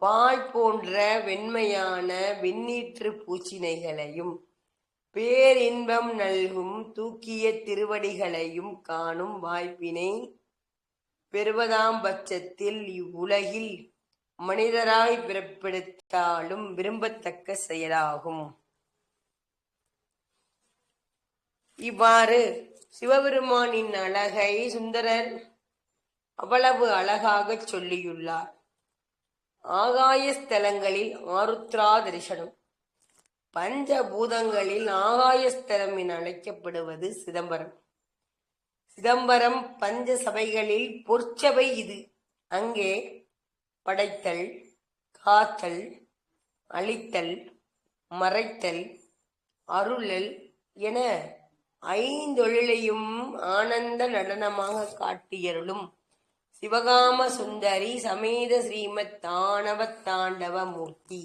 பால் போன்ற வெண்மையான வெண்ணீற்று பூச்சினைகளையும் பேரின்பம் நல்கும் தூக்கிய திருவடிகளையும் காணும் வாய்ப்பினை பெறுவதாம் பட்சத்தில் இவ்வுலகில் மனிதராய் பிறப்பெடுத்தாலும் விரும்பத்தக்க செயலாகும். இவ்வாறு சிவபெருமானின் அழகை சுந்தரர் அவ்வளவு அழகாகச் சொல்லியுள்ளார். ஆகாய ஸ்தலங்களில் ஆருத்ரா தரிசனம். பஞ்சபூதங்களில் ஆகாயஸ்தலம் என அழைக்கப்படுவது சிதம்பரம். சிதம்பரம் பஞ்ச சபைகளில் பொற்சபை இது. அங்கே படைத்தல், காத்தல், அழித்தல், மறைத்தல், அருளல் என ஐந்தொழிலையும் ஆனந்த நடனமாக காட்டியருளும் சிவகாம சுந்தரி சமேத ஸ்ரீமத் தானவ தாண்டவ மூர்த்தி.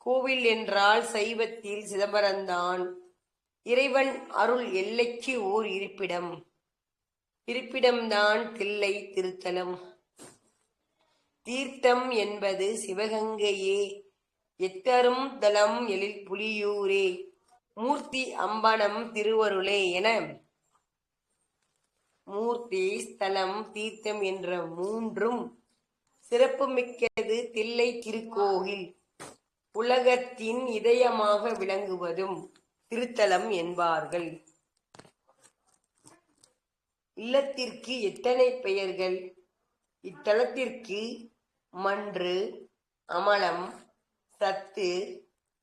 கோவில் என்றால் சைவத்தில் சிதம்பரம்தான். இறைவன் அருள் எல்லைக்கு ஓர் இருப்பிடம். இருப்பிடம்தான் தில்லை திருத்தலம். தீர்த்தம் என்பது சிவகங்கையே. எத்தரும் தலம் எழில் புலியூரே. மூர்த்தி அம்பனம் திருவருளே என மூர்த்தி, ஸ்தலம், தீர்த்தம் என்ற மூன்றும் சிறப்புமிக்கது தில்லை திருக்கோயில். உலகத்தின் இதயமாக விளங்குவதும் திருத்தலம் என்பார்கள். இல்லத்திற்கு எத்தனை பெயர்கள்? இத்தலத்திற்கு மன்று, அமலம், சத்து,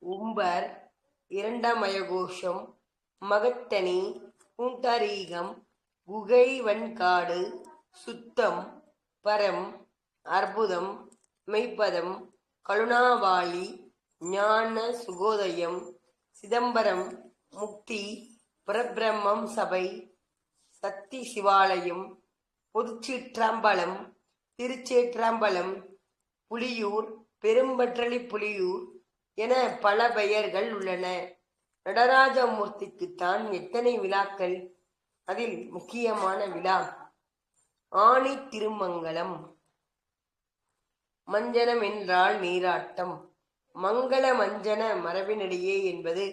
உம்பர், இரண்டமயகோஷம், மகத்தனி, பூண்டரீகம், குகை வன்காடு, சுத்தம், பரம், அற்புதம், மெய்ப்பதம், கருணாவாளி, ஞான சுகோதயம், சிதம்பரம், முக்தி, பரபிரம்மம் சபை, சக்தி சிவாலயம், பொதுச்சீற்றம்பலம், திருச்சேற்றம்பலம், புலியூர், பெரும்பற்றளி புலியூர் என பல பெயர்கள் உள்ளன. நடராஜமூர்த்திக்குத்தான் எத்தனை விழாக்கள்? அதில் முக்கியமான விழா ஆணி திருமங்கலம். மஞ்சனம் என்றால் நீராட்டம். மங்கள மஞ்சன மரபினிடையே என்பது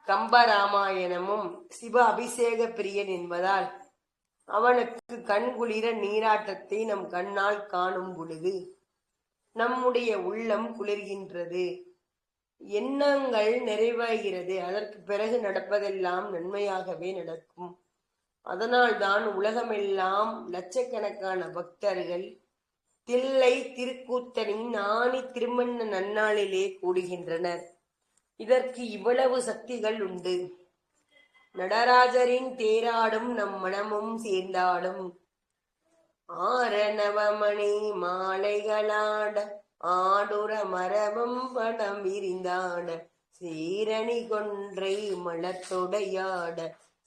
கம்பராமாயணமும் சிவ அபிஷேக பிரியன் என்பதால் அவனுக்கு கண்குளிர நீராட்டத்தை நம் கண்ணால் காணும் பொழுது நம்முடைய உள்ளம் குளிர்கின்றது, எண்ணங்கள் நிறைவாகிறது. அதற்கு பிறகு நடப்பதெல்லாம் நன்மையாகவே நடக்கும். அதனால்தான் உலகமெல்லாம் லட்சக்கணக்கான பக்தர்கள் தில்லை திருக்கூத்தனின் ஆணி திருமண நன்னாளிலே கூடுகின்றனர். இதற்கு இவ்வளவு சக்திகள் உண்டு. நடராஜரின் தேராடும் நம் மனமும் சேர்ந்தாடும். ஆரணவமணி மாலைகளாட ஆடுற மரபம் படம் விரிந்தாட சீரணி கொன்றை மலத்தொடையாட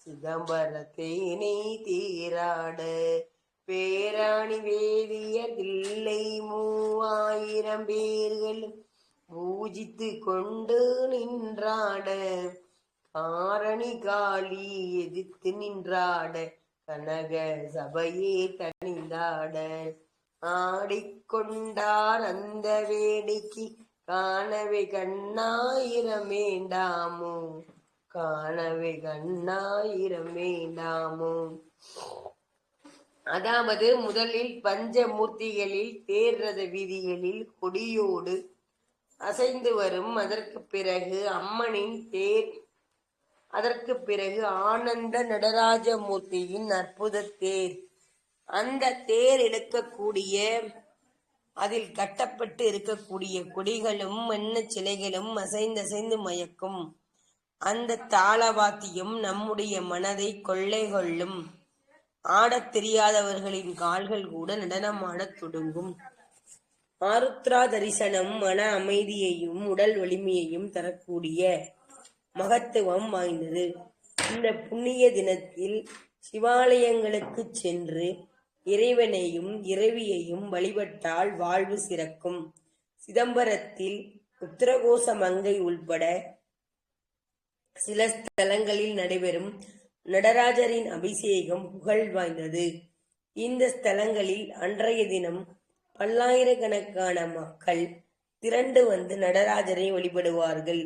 சிதம்பர தேனை தேராட பேராணி வேதிய தில்லை 3000 பேர்கள் பூஜித்து கொண்டு நின்றாட காரணி காளி எதிர்த்து நின்றாட கனக சபையே தனிந்தாட ஆடிக்கொண்டார் அந்த வேடிக்கை காணவே கண்ணாயிரம் வேண்டாமோ, காணவே கண்ணாயிரம் வேண்டாமோ. அதாவது முதலில் பஞ்சமூர்த்திகளில் தேர் ரத வீதிகளில் கொடியோடு அசைந்து வரும். அதற்கு பிறகு அம்மனின் தேர். அதற்கு பிறகு ஆனந்த நடராஜமூர்த்தியின் அற்புத தேர். அந்த தேர் எடுக்கக்கூடிய அதில் கட்டப்பட்டு இருக்கக்கூடிய கொடிகளும் வண்ண சிலைகளும் அசைந்தசைந்து மயக்கும். அந்த தாளவாத்தியம் நம்முடைய மனதை கொள்ளை கொள்ளும். ஆடத் தெரியாதவர்களின் கால்கள் கூட நடனமாடத் தொடங்கும். ஆருத்ரா தரிசனம் மன அமைதியையும் உடல் வலிமையையும் தரக்கூடிய மகத்துவம் வாய்ந்தது. இந்த புண்ணிய தினத்தில் சிவாலயங்களுக்கு சென்று இறைவனையும் இறைவியையும் வழிபட்டால் வாழ்வு சிறக்கும். சிதம்பரத்தில் உத்தரகோச மங்கை உள்பட சில ஸ்தலங்களில் நடைபெறும் நடராஜரின் அபிஷேகம் புகழ் வாய்ந்தது. இந்த ஸ்தலங்களில் அன்றைய தினம் பல்லாயிரக்கணக்கான மக்கள் திரண்டு வந்து நடராஜரை வழிபடுவார்கள்.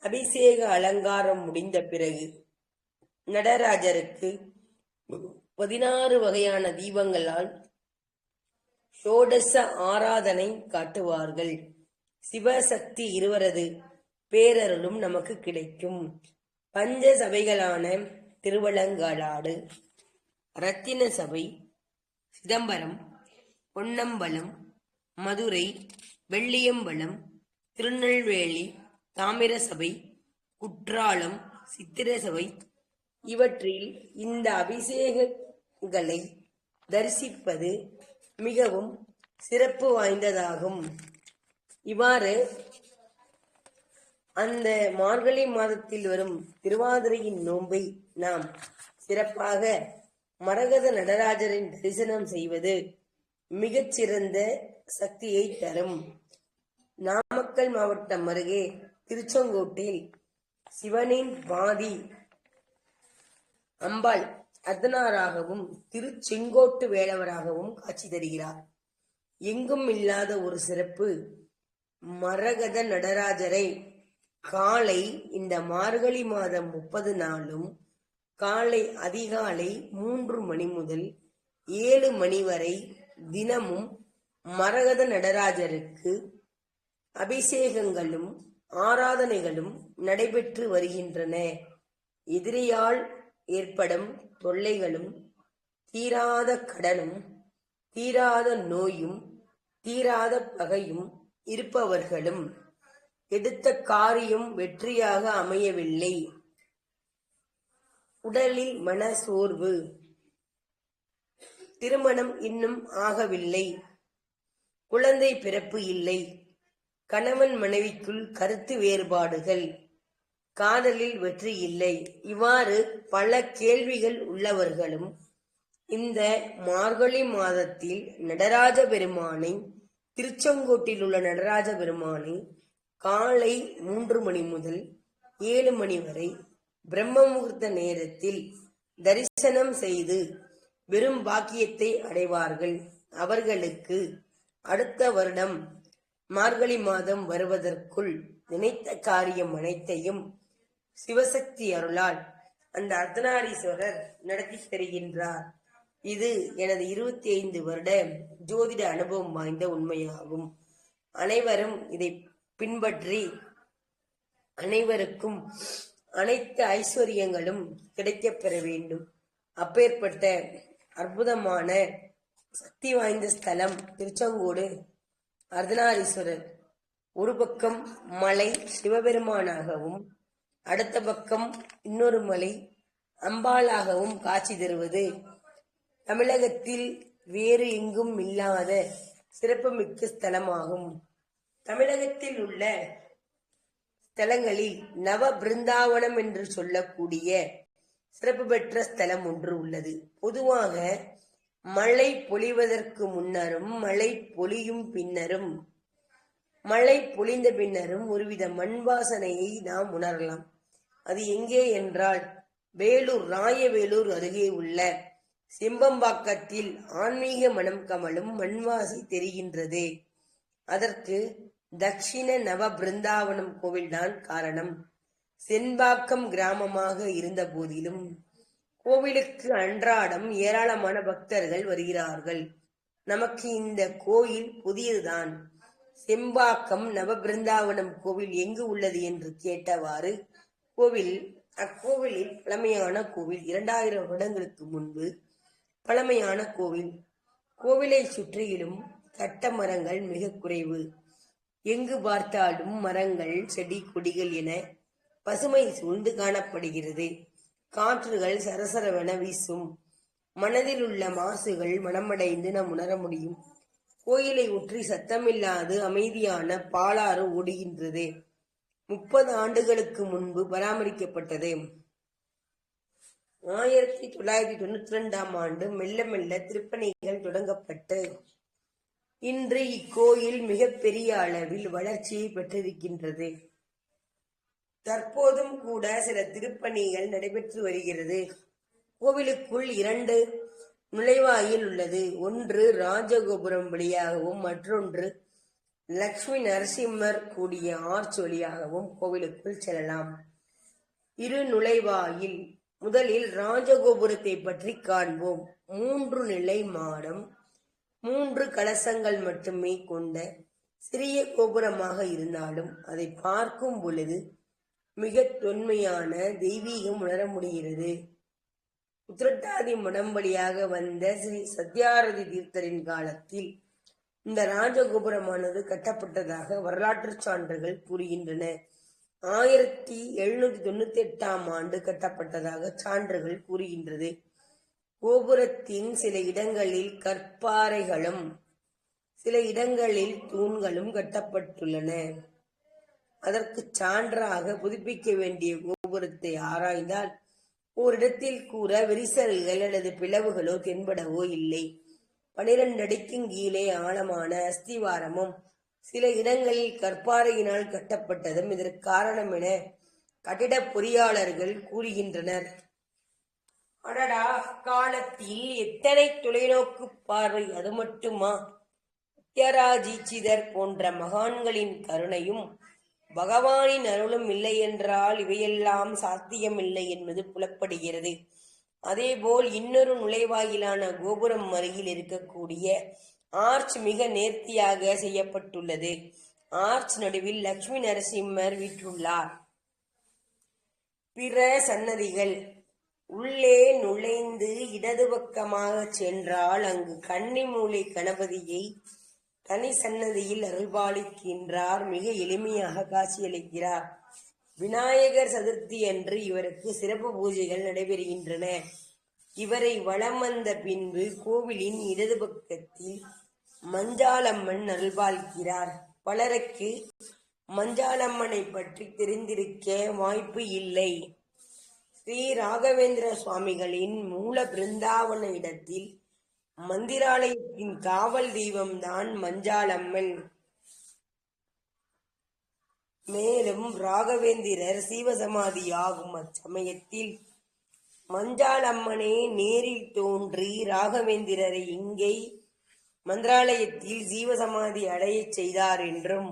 அபிஷேக அலங்காரம் முடிந்த பிறகு நடராஜருக்கு 16 வகையான தீபங்களால் ஷோடச ஆராதனை காட்டுவார்கள். சிவசக்தி இருவரது பேரருளும் நமக்கு கிடைக்கும். பஞ்ச சபைகளான திருவலங்காடு, ரத்தின சபை, சிதம்பரம், பொன்னம்பலம், மதுரை, வெள்ளியம்பலம், திருநெல்வேலி, தாமிர சபை, குற்றாலம், சித்திர சபை இவற்றில் இந்த அபிஷேகங்களை தரிசிப்பது மிகவும் சிறப்பு வாய்ந்ததாகும். இவ்வாறு அந்த மார்கழி மாதத்தில் வரும் திருவாதிரையின் நோன்பை நாம் சிறப்பாக மரகத நடராஜரின் தரிசனம் செய்வது மிகச்சிறந்த சக்தியை தரும். நாமக்கல் மாவட்டம் அருகே திருச்செங்கோட்டில் சிவனின் பாதி அம்பாள் அர்த்தனாராகவும் திருச்செங்கோட்டு வேளவராகவும் காட்சி தருகிறார். எங்கும் இல்லாத ஒரு சிறப்பு மரகத நடராஜரை காலை இந்த மார்கழி மாதம் 30 நாளும் காலை அதிகாலை 3 மணி முதல் 7 மணி வரை தினமும் மரகத நடராஜருக்கு அபிஷேகங்களும் ஆராதனைகளும் நடைபெற்று வருகின்றன. எதிரியால் ஏற்படும் தொல்லைகளும், தீராத கடனும், தீராத நோயும், தீராத பகையும் இருப்பவர்களும் எடுத்த காரியம் வெற்றியாக அமையவில்லை. உடலில் மன சோர்வு, திருமணம் இன்னும் ஆகவில்லை, குழந்தை பிறப்பு இல்லை, கணவன் மனைவிக்குள் கருத்து வேறுபாடுகள், காதலில் வெற்றி இல்லை, இவ்வாறு பல கேள்விகள் உள்ளவர்களும் இந்த மார்கழி மாதத்தில் நடராஜ பெருமானை, திருச்செங்கோட்டில் உள்ள நடராஜ பெருமானை காலை 3 மணி முதல் 7 மணி வரை பிரம்ம முகூர்த்த நேரத்தில் தரிசனம் செய்து வெறும் பாக்கியத்தை அடைவார்கள். அவர்களுக்கு அடுத்த வருடம் மார்கழி மாதம் வருவதற்குள் நினைத்த காரியம் அனைத்தையும் சிவசக்தி அருளால் அந்த அர்த்தநாரீஸ்வரர் நடத்தி தருகின்றார். இது எனது 25 வருட ஜோதிட அனுபவம் வாய்ந்த உண்மையாகும். அனைவரும் இதை பின்பற்றி அனைவருக்கும் அனைத்து ஐஸ்வர்யங்களும் கிடைக்கப் பெற வேண்டும். அப்பேற்பட்ட அற்புதமான சக்தி வாய்ந்த ஸ்தலம் திருச்செங்கோடு அர்த்தநாரீஸ்வரர். ஒரு பக்கம் மலை சிவபெருமானாகவும், அடுத்த பக்கம் இன்னொரு மலை அம்பாளாகவும் காட்சி தருவது தமிழகத்தில் வேறு எங்கும் இல்லாத சிறப்புமிக்க ஸ்தலமாகும். தமிழகத்தில் உள்ள ஸ்தலங்களில் நவ பிருந்தாவனம் என்று சொல்லக்கூடிய சிறப்பு பெற்ற ஸ்தலம் ஒன்று உள்ளது. பொதுவாக மழை பொழிவதற்கு முன்னரும், மழை பொழியும் பின்னரும், மழை பொழிந்த பின்னரும் ஒருவித மண் வாசனையை நாம் உணரலாம். அது எங்கே என்றால் வேலூர், ராயவேலூர் அருகே உள்ள செம்பம்பாக்கத்தில் ஆன்மீக மனம் கமலும் மண்வாசி தெரிகின்றது. அதற்கு தக்ஷிண நவ பிருந்தாவனம் கோவில்தான் காரணம். செண்பாக்கம் கிராமமாக இருந்த போதிலும் கோவிலுக்கு அன்றாடம் ஏராளமான பக்தர்கள் வருகிறார்கள். நமக்கு இந்த கோயில் புதியதுதான். செம்பாக்கம் நவ பிருந்தாவனம் கோவில் எங்கு உள்ளது என்று கேட்டவாறு அக்கோவிலில் பழமையான கோவில். 2000 வருடங்களுக்கு முன்பு பழமையான கோவில். கோவிலை சுற்றிலும் கட்ட மரங்கள் மிக குறைவு. எங்கு பார்த்தாலும் மரங்கள், செடி, கொடிகள் என பசுமை சூழ்ந்து காணப்படுகிறது. காற்றுகள் சரசரவென வீசும். மனதில் உள்ள மாசுகள் மனமடைந்து நாம் உணர முடியும். கோயிலை ஒற்றி சத்தமில்லாது அமைதியான பாலாறு ஓடுகின்றது. 30 ஆண்டுகளுக்கு முன்பு பராமரிக்கப்பட்டது. 1992ஆம் ஆண்டு மெல்ல மெல்ல திருப்பணிகள் தொடங்கப்பட்டு இன்று இக்கோயில் மிகப்பெரிய அளவில் வளர்ச்சியை பெற்றிருக்கின்றது. தற்போதும் கூட சில திருப்பணிகள் நடைபெற்று வருகிறது. கோவிலுக்குள் 2 நுழைவாயில் உள்ளது. ஒன்று ராஜகோபுரம் வழியாகவும், மற்றொன்று லட்சுமி நரசிம்மர் கூடிய ஆர்ச் வழியாகவும் கோவிலுக்குள் செல்லலாம். 2 நுழைவாயில். முதலில் ராஜகோபுரத்தை பற்றி காண்போம். 3 நிலை மாடம், 3 கலசங்கள் மட்டுமே கொண்ட சிறிய கோபுரமாக இருந்தாலும் அதை பார்க்கும் பொழுது மிக தொன்மையான தெய்வீகம் உணர முடிகிறது. உத்திரட்டாதி மடம் வழியாக வந்த ஸ்ரீ சத்யாரதி தீர்த்தரின் காலத்தில் இந்த ராஜகோபுரமானது கட்டப்பட்டதாக வரலாற்று சான்றுகள் கூறுகின்றன. 1798ஆம் ஆண்டு கட்டப்பட்டதாக சான்றுகள் கூறுகின்றது. கோபுரத்தின் சில இடங்களில் கற்பாறைகளும் சில இடங்களில் தூண்களும் கட்டப்பட்டுள்ளன. அதற்கு சான்றாக புதுப்பிக்க வேண்டிய கோபுரத்தை ஆராய்ந்தால் ஓரிடத்தில் கூற விரிசல்கள் அல்லது பிளவுகளோ தென்படவோ இல்லை. 12 அடிக்கும் கீழே ஆழமான அஸ்திவாரமும் சில இடங்களில் கற்பாறையினால் கட்டப்பட்டதும் இதற்கு காரணம் என கட்டிட பொறியாளர்கள் கூறுகின்றனர். அடடா, காலத்தில் எத்தனை தொலைநோக்கு பார்வை! அது மட்டுமா, சத்யராஜீச்சிதர் போன்ற மகான்களின் கருணையும் பகவானின் அருளும் இல்லை என்றால் இவையெல்லாம் சாத்தியமில்லை என்பது புலப்படுகிறது. அதேபோல் இன்னொரு நுழைவாயிலான கோபுரம் அருகில் இருக்கக்கூடிய ஆர்ச் மிக நேர்த்தியாக செய்யப்பட்டுள்ளது. ஆர்ச் நடுவில் லட்சுமி நரசிம்மர் வீற்றுள்ளார். பிற சன்னதிகள். உள்ளே நுழைந்து இடது பக்கமாகச் சென்றால் அங்கு கன்னிமூலை கணபதியை தனி சன்னதியில் அருள்பாலிக்கின்றார். மிக எளிமையாக காட்சியளிக்கிறார். விநாயகர் சதுர்த்தி அன்று இவருக்கு சிறப்பு பூஜைகள் நடைபெறுகின்றன. இவரை வலம் வந்த பின்பு கோவிலின் இடது பக்கத்தில் மஞ்சாளம்மன் அருள்பாலிக்கிறார். பலருக்கு மஞ்சாளம்மனை பற்றி தெரிந்திருக்க வாய்ப்பு இல்லை. ஸ்ரீ ராகவேந்திர சுவாமிகளின் மூல பிருந்தாவன இடத்தில் மந்திராலயத்தின் காவல் தெய்வம்தான் மஞ்சாளம்மன். மேலும் ராகவேந்திரர் சீவசமாதியாகும் அச்சமயத்தில் மஞ்சாளம்மனே நேரில் தோன்றி ராகவேந்திரரை இங்கே மந்திராலயத்தில் ஜீவசமாதி அடையச் செய்தார் என்றும்,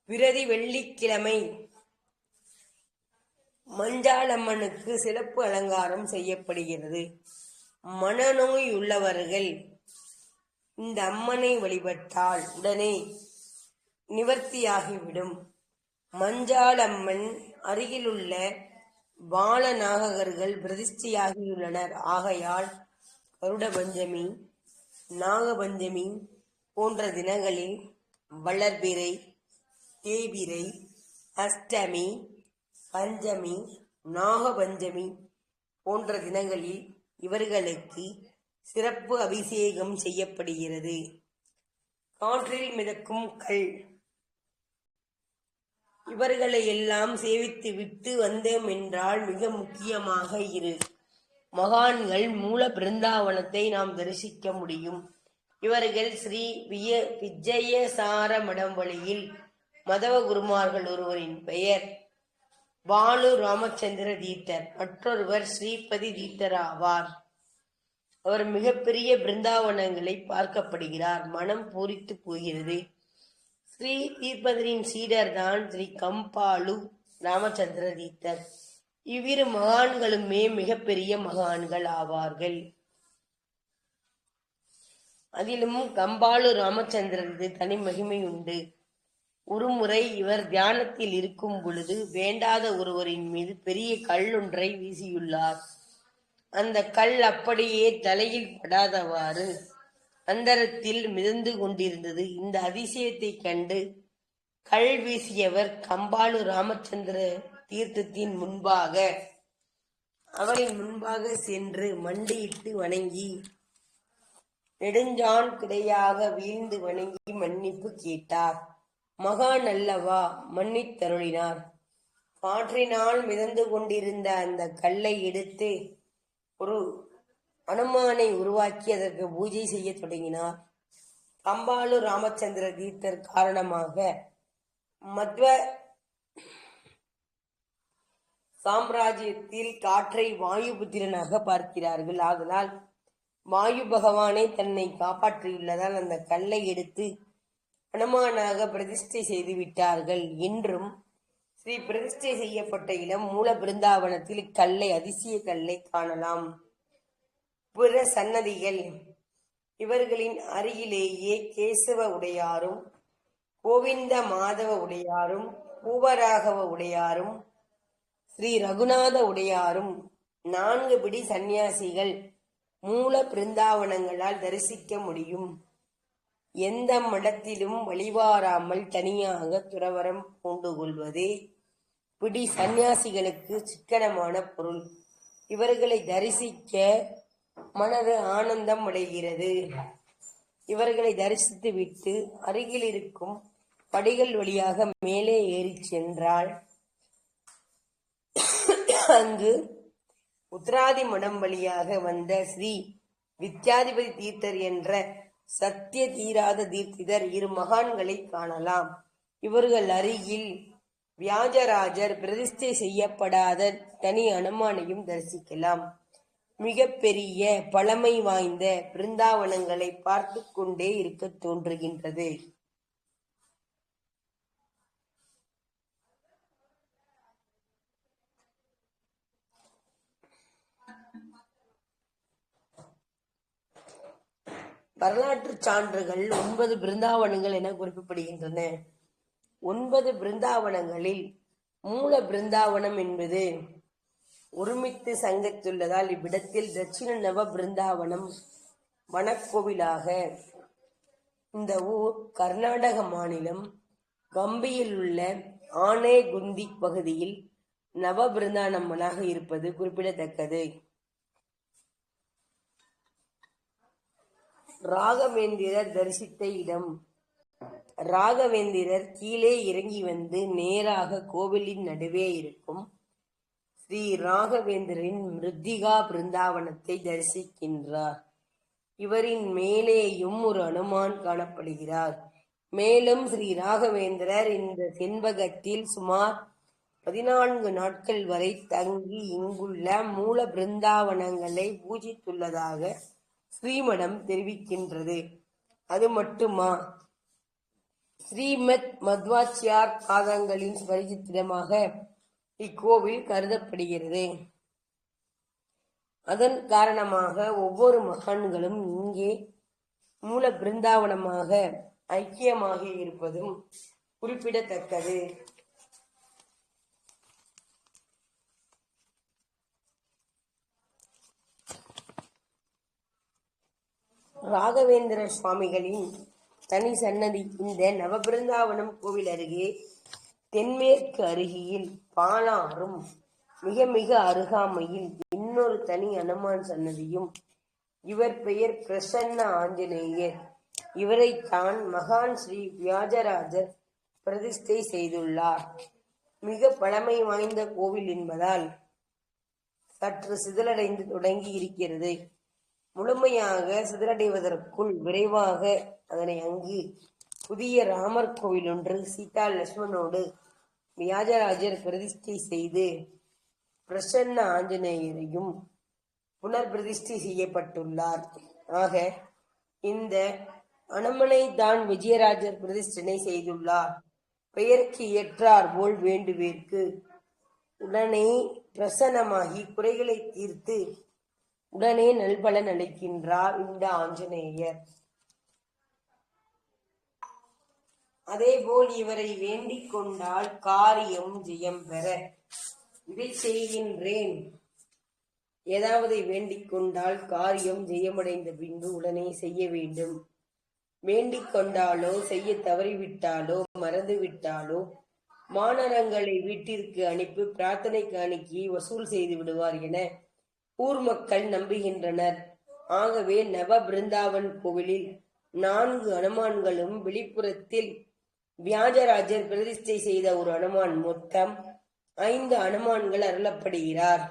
பிரதி வெள்ளிக்கிழமை மஞ்சாளம்மனுக்கு சிறப்பு அலங்காரம் செய்யப்படுகிறது. மனநோய் உள்ளவர்கள் இந்த அம்மனை வழிபட்டால் உடனே நிவர்த்தியாகிவிடும். மஞ்சாளம்மன் அருகிலுள்ள பாலநாகர்கள் பிரதிஷ்டையாகியுள்ளனர். ஆகையால் கருட பஞ்சமி, நாகபஞ்சமி போன்ற தினங்களில் வளர்பிறை, தேய்பிறை, அஷ்டமி, பஞ்சமி, நாகபஞ்சமி போன்ற தினங்களில் இவர்களுக்கு சிறப்பு அபிஷேகம் செய்யப்படுகிறது. காற்றில் மிதக்கும் கல். இவர்களை எல்லாம் சேவித்து விட்டு வந்தோம் என்றால் மிக முக்கியமாக மகான்கள் மூல பிருந்தாவனத்தை நாம் தரிசிக்க முடியும். இவர்கள் ஸ்ரீ விஜயசார மடம் வழியில் மதவ குருமார்கள் ஒருவரின் பெயர் பாலு ராமச்சந்திர தீர்த்தர், மற்றொருவர் ஸ்ரீபதி தீர்த்தர் ஆவார். அவர் மிகப்பெரிய பிருந்தாவனங்களை பார்க்கப்படுகிறார். மனம் பூரித்து போகிறது. ஸ்ரீ தீர்ப்பதரின் சீடர் தான் ஸ்ரீ கம்பாலு ராமச்சந்திர தீர்த்தர். இவ்விரு மகான்களுமே மிகப்பெரிய மகான்கள் ஆவார்கள். அதிலும் கம்பாலு ராமச்சந்திரருக்கு தனி மகிமை உண்டு. ஒருமுறை இவர் தியானத்தில் இருக்கும் பொழுது வேண்டாத ஒருவரின் மீது பெரிய கல்லொன்றை வீசியுள்ளார். அந்த கல் அப்படியே தலையில் படாதவாறு அந்தரத்தில் மிதந்து கொண்டிருந்தது. இந்த அதிசயத்தை கண்டு கல் வீசியவர் கம்பாலு ராமச்சந்திர தீர்த்தத்தின் முன்பாக அவரின் முன்பாக சென்று மண்டியிட்டு வணங்கி நெடுஞ்சான் கிடையாக வீழ்ந்து வணங்கி மன்னிப்பு கேட்டார். மகான் அல்லவா, மன்னித்தருளினார். காற்றினால் மிதந்து கொண்டிருந்த அந்த கல்லை எடுத்து ஒரு அனுமானை உருவாக்கி அதற்கு பூஜை செய்ய தொடங்கினார். கம்பாலு ராமச்சந்திர தீர்த்தர் காரணமாக மத்வ சாம்ராஜ்யத்தில் காற்றை வாயு புத்திரனாக பார்க்கிறார்கள். ஆதலால் வாயு பகவானை தன்னை காப்பாற்றியுள்ளதால் அந்த கல்லை எடுத்து அனுமானாக பிரதிஷ்டை செய்து விட்டார்கள். இன்றும் ஸ்ரீ பிரதிஷ்டை செய்யப்பட்ட இடம் மூல பிருந்தாவனத்தில் கல்லை அதிசய கல்லை காணலாம். பிற சன்னதிகள். இவர்களின் அருகிலேயே கேசவ உடையாரும் கோவிந்த மாதவ உடையாரும் பூவராகவ உடையாரும் ஸ்ரீ ரகுநாத உடையாரும் 4 பிடி சந்நியாசிகள் மூல பிருந்தாவனங்களால் தரிசிக்க முடியும். எந்த மடத்திலும் வழிவாராமல் தனியாக துறவரம் பூண்டு கொள்வதே பிடி சந்நியாசிகளுக்கு சிக்கனமான பொருள். இவர்களை தரிசிக்க மனது ஆனந்தம் அடைகிறது. இவர்களை தரிசித்து விட்டு அருகில் இருக்கும் படிகள் வழியாக மேலே ஏறி சென்றால் அங்கு உத்ராதி மடம் வழியாக வந்த ஸ்ரீ வித்யாதிபதி தீர்த்தர் என்ற சத்திய தீராத தீர்த்திதர் 2 மகான்களை காணலாம். இவர்கள் அருகில் வியாஜராஜர் பிரதிஷ்டை செய்யப்படாத தனி அனுமானையும் தரிசிக்கலாம். மிக பெரிய பழமை வாய்ந்த பிருந்தாவனங்களை பார்த்து கொண்டே இருக்க தோன்றுகின்றது. வரலாற்று சான்றுகள் 9 பிருந்தாவனங்கள் என குறிப்பிடப்படுகின்றன. 9 பிருந்தாவனங்களில் மூல பிருந்தாவனம் என்பது ஒருமித்து சங்கத்துள்ளதால் இவ்விடத்தில் தட்சிண நவ பிருந்தாவனம் வனக்கோவிலாக. இந்த ஊர் கர்நாடக மாநிலம் கம்பியில் உள்ள ஆனேகுந்தி பகுதியில் நவ பிருந்தாவனமாக இருப்பது குறிப்பிடத்தக்கது. ராகவேந்திரர் தரிசித்த இடம். ராகவேந்திரர் கீழே இறங்கி வந்து நேராக கோவிலின் நடுவே இருக்கும் ஸ்ரீ ராகவேந்திரரின் மிருத்திகா பிருந்தாவனத்தை தரிசிக்கின்றார். இவரின் மேலேயும் ஒரு அனுமான் காணப்படுகிறார். மேலும் ஸ்ரீ ராகவேந்திரர் இந்த செண்பகத்தில் சுமார் 14 நாட்கள் வரை தங்கி இங்குள்ள மூல பிருந்தாவனங்களை பூஜித்துள்ளதாக ஸ்ரீமடம் தெரிவிக்கின்றது. அது மட்டுமா, ஸ்ரீமத் மத்வாச்சார் பாதங்களின் பரிசுத்திடமாக இக்கோவில் கருதப்படுகிறது. அதன் காரணமாக ஒவ்வொரு மகான்களும் இங்கே மூல பிருந்தாவனமாக ஐக்கியமாகி இருப்பதும் குறிப்பிடத்தக்கது. ராகவேந்திர சுவாமிகளின் தனி சன்னதி இந்த நவபிருந்தாவனம் கோவில் அருகே தென்மேற்கு அருகில் பாலாறும் மிக மிக அருகாமையில் இன்னொரு தனி அனுமான் சன்னதியும். இவர் பெயர் பிரசன்ன ஆஞ்சநேயர். இவரைத்தான் மகான் ஸ்ரீ வியாஜராஜர் பிரதிஷ்டை செய்துள்ளார். மிக பழமை வாய்ந்த கோவில் என்பதால் சற்று சிதலடைந்து தொடங்கி இருக்கிறது. முழுமையாக சிதறடைவதற்குள் விரைவாக அதனை அங்கு புதிய ராமர் கோவில் ஒன்று சீதா லட்சுமணோடு வியாஜராஜர் பிரதிஷ்டை செய்து பிரசன்ன ஆஞ்சநேயரையும் புனர் பிரதிஷ்டை செய்யப்பட்டுள்ளார். ஆக இந்த அனுமனை தான் விஜயராஜர் பிரதிஷ்டனை செய்துள்ளார். பெயருக்கு ஏற்றார் போல் வேண்டுவேற்கு உடனே பிரசன்னமாகி குறைகளை தீர்த்து உடனே நல்பலன் அளிக்கின்றார் இந்த ஆஞ்சநேயர். அதேபோல் இவரை வேண்டிக் கொண்டால் காரியம் ஜெயம் பெற இதை செய்கின்றேன். ஏதாவது வேண்டிக் கொண்டால் காரியம் ஜெயமடைந்த பின்பு உடனே செய்ய வேண்டும். வேண்டிக் கொண்டாலோ செய்ய தவறிவிட்டாலோ மறந்துவிட்டாலோ மாநரங்களை வீட்டிற்கு அனுப்பி பிரார்த்தனைக்கு அணுக்கி வசூல் செய்து விடுவார் என ஊர் மக்கள் நம்புகின்றனர். ஆகவே நவ பிருந்தாவன் கோவிலில் 4 அனுமான்களும் வெளிப்புறத்தில் வியாஜராஜர் பிரதிஷ்டை செய்த ஒரு அனுமான், மொத்தம் 5 அனுமான்கள் அருளப்படுகிறார்.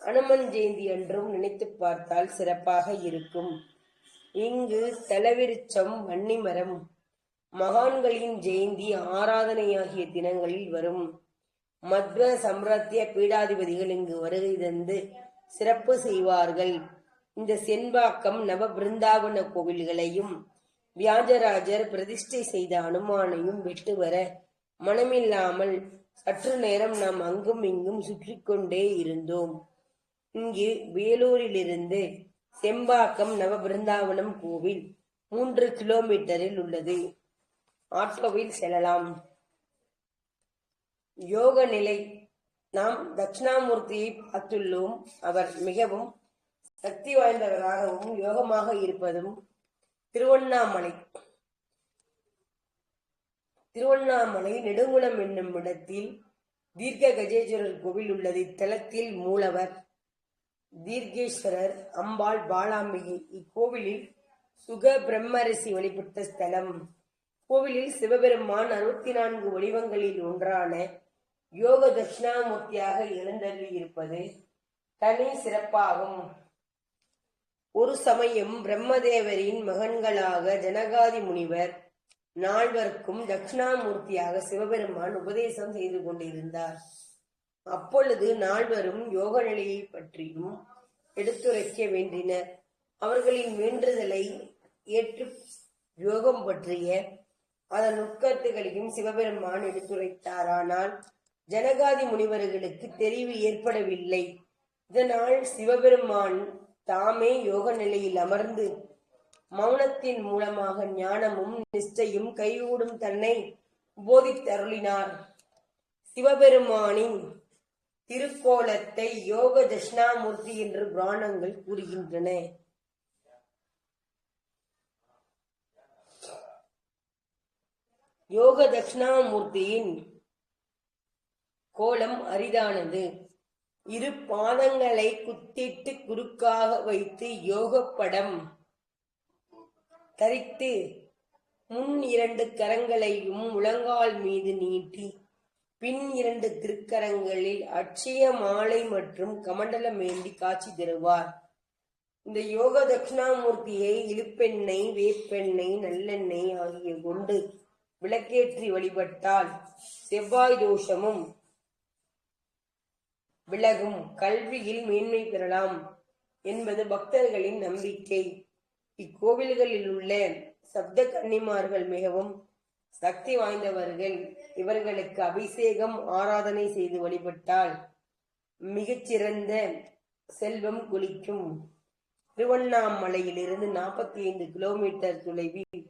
அனுமன் ஜெயந்தி அன்றும் நினைத்து பார்த்தால் சிறப்பாக இருக்கும். இங்கு தலவிருச்சம் வன்னிமரம் மகான்களின் ஜெயந்தி ஆராதனையாகிய தினங்களில் வரும். மத்வ சம்பிரத்திய பீடாதிபதிகள் இங்கு வருகை தந்து சிறப்பு செய்வார்கள். இந்த செண்பாக்கம் நவ பிருந்தாவன கோவில்களையும் வியாஜராஜர் பிரதிஷ்டை செய்த அனுமானையும் விட்டு வர மனமில்லாமல் சற்று நேரம் நாம் அங்கும் இங்கும் சுற்றி கொண்டே இருந்தோம். இங்கு வேலூரிலிருந்து செம்பாக்கம் நவ பிருந்தாவனம் கோவில் 3 கிலோமீட்டரில் உள்ளது. ஆட்டோவில் செல்லலாம். யோக நிலை. நாம் தட்சிணாமூர்த்தியை பார்த்துள்ளோம். அவர் மிகவும் சக்தி வாய்ந்தவராகவும் யோகமாக இருப்பதும் திருவண்ணாமலை நெடுங்குளம் என்னும் இடத்தில் தீர்க்க கஜேஸ்வரர் கோவில் உள்ளது. இத்தலத்தில் மூலவர் தீர்க்கேஸ்வரர், அம்பாள், பாலாம்பிகை. இக்கோவிலில் சுக பிரம்மரிசி வழிபட்ட ஸ்தலம். கோவிலில் சிவபெருமான் 64 வடிவங்களில் ஒன்றான யோக தட்சிணாமூர்த்தியாக எழுந்தருளி இருப்பது தனி சிறப்பாகும். ஒரு சமயம் பிரம்மதேவரின் மகன்களாக ஜனகாதி முனிவர் 4 தட்சிணாமூர்த்தியாக சிவபெருமான் உபதேசம் செய்து கொண்டிருந்தார். அப்பொழுது 4 யோக நிலையை பற்றியும் எடுத்துரைக்க வேண்டினர். அவர்களின் வேண்டுதலை ஏற்று யோகம் பற்றிய அதன் உட்கருத்துகளையும் சிவபெருமான் எடுத்துரைத்தார். ஆனால் ஜனகாதி முனிவர்களுக்கு தெரிவு ஏற்படவில்லை. இதனால் சிவபெருமான் தாமே யோக நிலையில் அமர்ந்து மௌனத்தின் மூலமாக ஞானமும் நிஷ்டையும் கைகூடும் தன்னை போதித்தருளினார். சிவபெருமானின் திருக்கோலத்தை யோக தட்சிணாமூர்த்தி என்று புராணங்கள் கூறுகின்றன. யோக தட்சிணாமூர்த்தியின் கோலம் அரிதானது. இரு பாதங்களை குத்திட்டு குறுக்காக வைத்து யோக படம் தரித்து முன் 2 கரங்களையும் முழங்கால் மீது நீட்டி பின் 2 திருக்கரங்களில் அட்சய மாலை மற்றும் கமண்டலம் ஏந்தி காட்சி தருவார். இந்த யோக தட்சிணாமூர்த்தியை இழுப்பெண்ணெய், வேப்பெண்ணெய், நல்லெண்ணெய் ஆகிய கொண்டு விளக்கேற்றி வழிபட்டால் செவ்வாய் தோஷமும் விலகும், கல்வியில் மேன்மை பெறலாம் என்பது பக்தர்களின் நம்பிக்கை. இக்கோவில்களில் உள்ள சப்த கன்னிமார்கள் மிகவும் சக்தி வாய்ந்தவர்கள். இவர்களுக்கு அபிஷேகம், ஆராதனை செய்து வழிபட்டால் மிகச்சிறந்த செல்வம் கொளிக்கும். திருவண்ணாமலையிலிருந்து 45 கிலோமீட்டர் தொலைவில்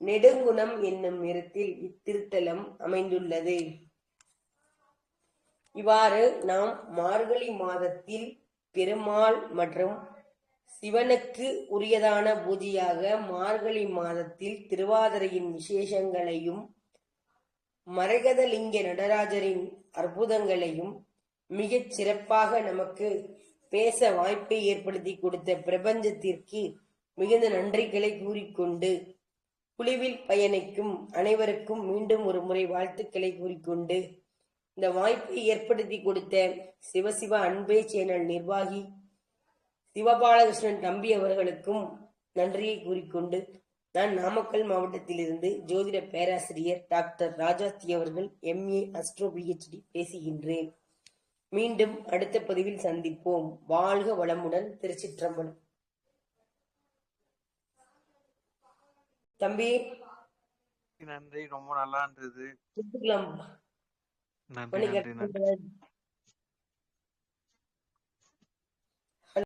நெடுங்குணம் என்னும் இடத்தில் இத்திருத்தலம் அமைந்துள்ளது. இவ்வாறு நாம் மார்கழி மாதத்தில் பெருமாள் மற்றும் சிவனுக்கு உரியதான பூஜையாக மார்கழி மாதத்தில் திருவாதிரையின் விசேஷங்களையும் மரகதலிங்க நடராஜரின் அற்புதங்களையும் மிகச் சிறப்பாக நமக்கு பேச வாய்ப்பை ஏற்படுத்தி கொடுத்த பிரபஞ்சத்திற்கு மிகுந்த நன்றிகளை கூறிக்கொண்டு, குழுவில் பயணிக்கும் அனைவருக்கும் மீண்டும் ஒரு முறை வாழ்த்துக்களை கூறிக்கொண்டு, இந்த வாய்ப்பை ஏற்படுத்தி கொடுத்த சிவசிவ அன்பே சேனல் நிர்வாகி சிவபாலகிருஷ்ணன் தம்பி அவர்களுக்கும் நன்றியை கூறிக்கொண்டு, நான் நாமக்கல் மாவட்டத்திலிருந்து ஜோதிட பேராசிரியர் டாக்டர் ராஜாஸ்ரீ அவர்கள் MA அஸ்ட்ரோ PhD பேசுகின்றேன். மீண்டும் அடுத்த பதிவில் சந்திப்போம். வாழ்க வளமுடன். திருச்சிற்றம்பலம். தம்பி நன்றி, ரொம்ப நல்லா இருந்தது. நன்றி.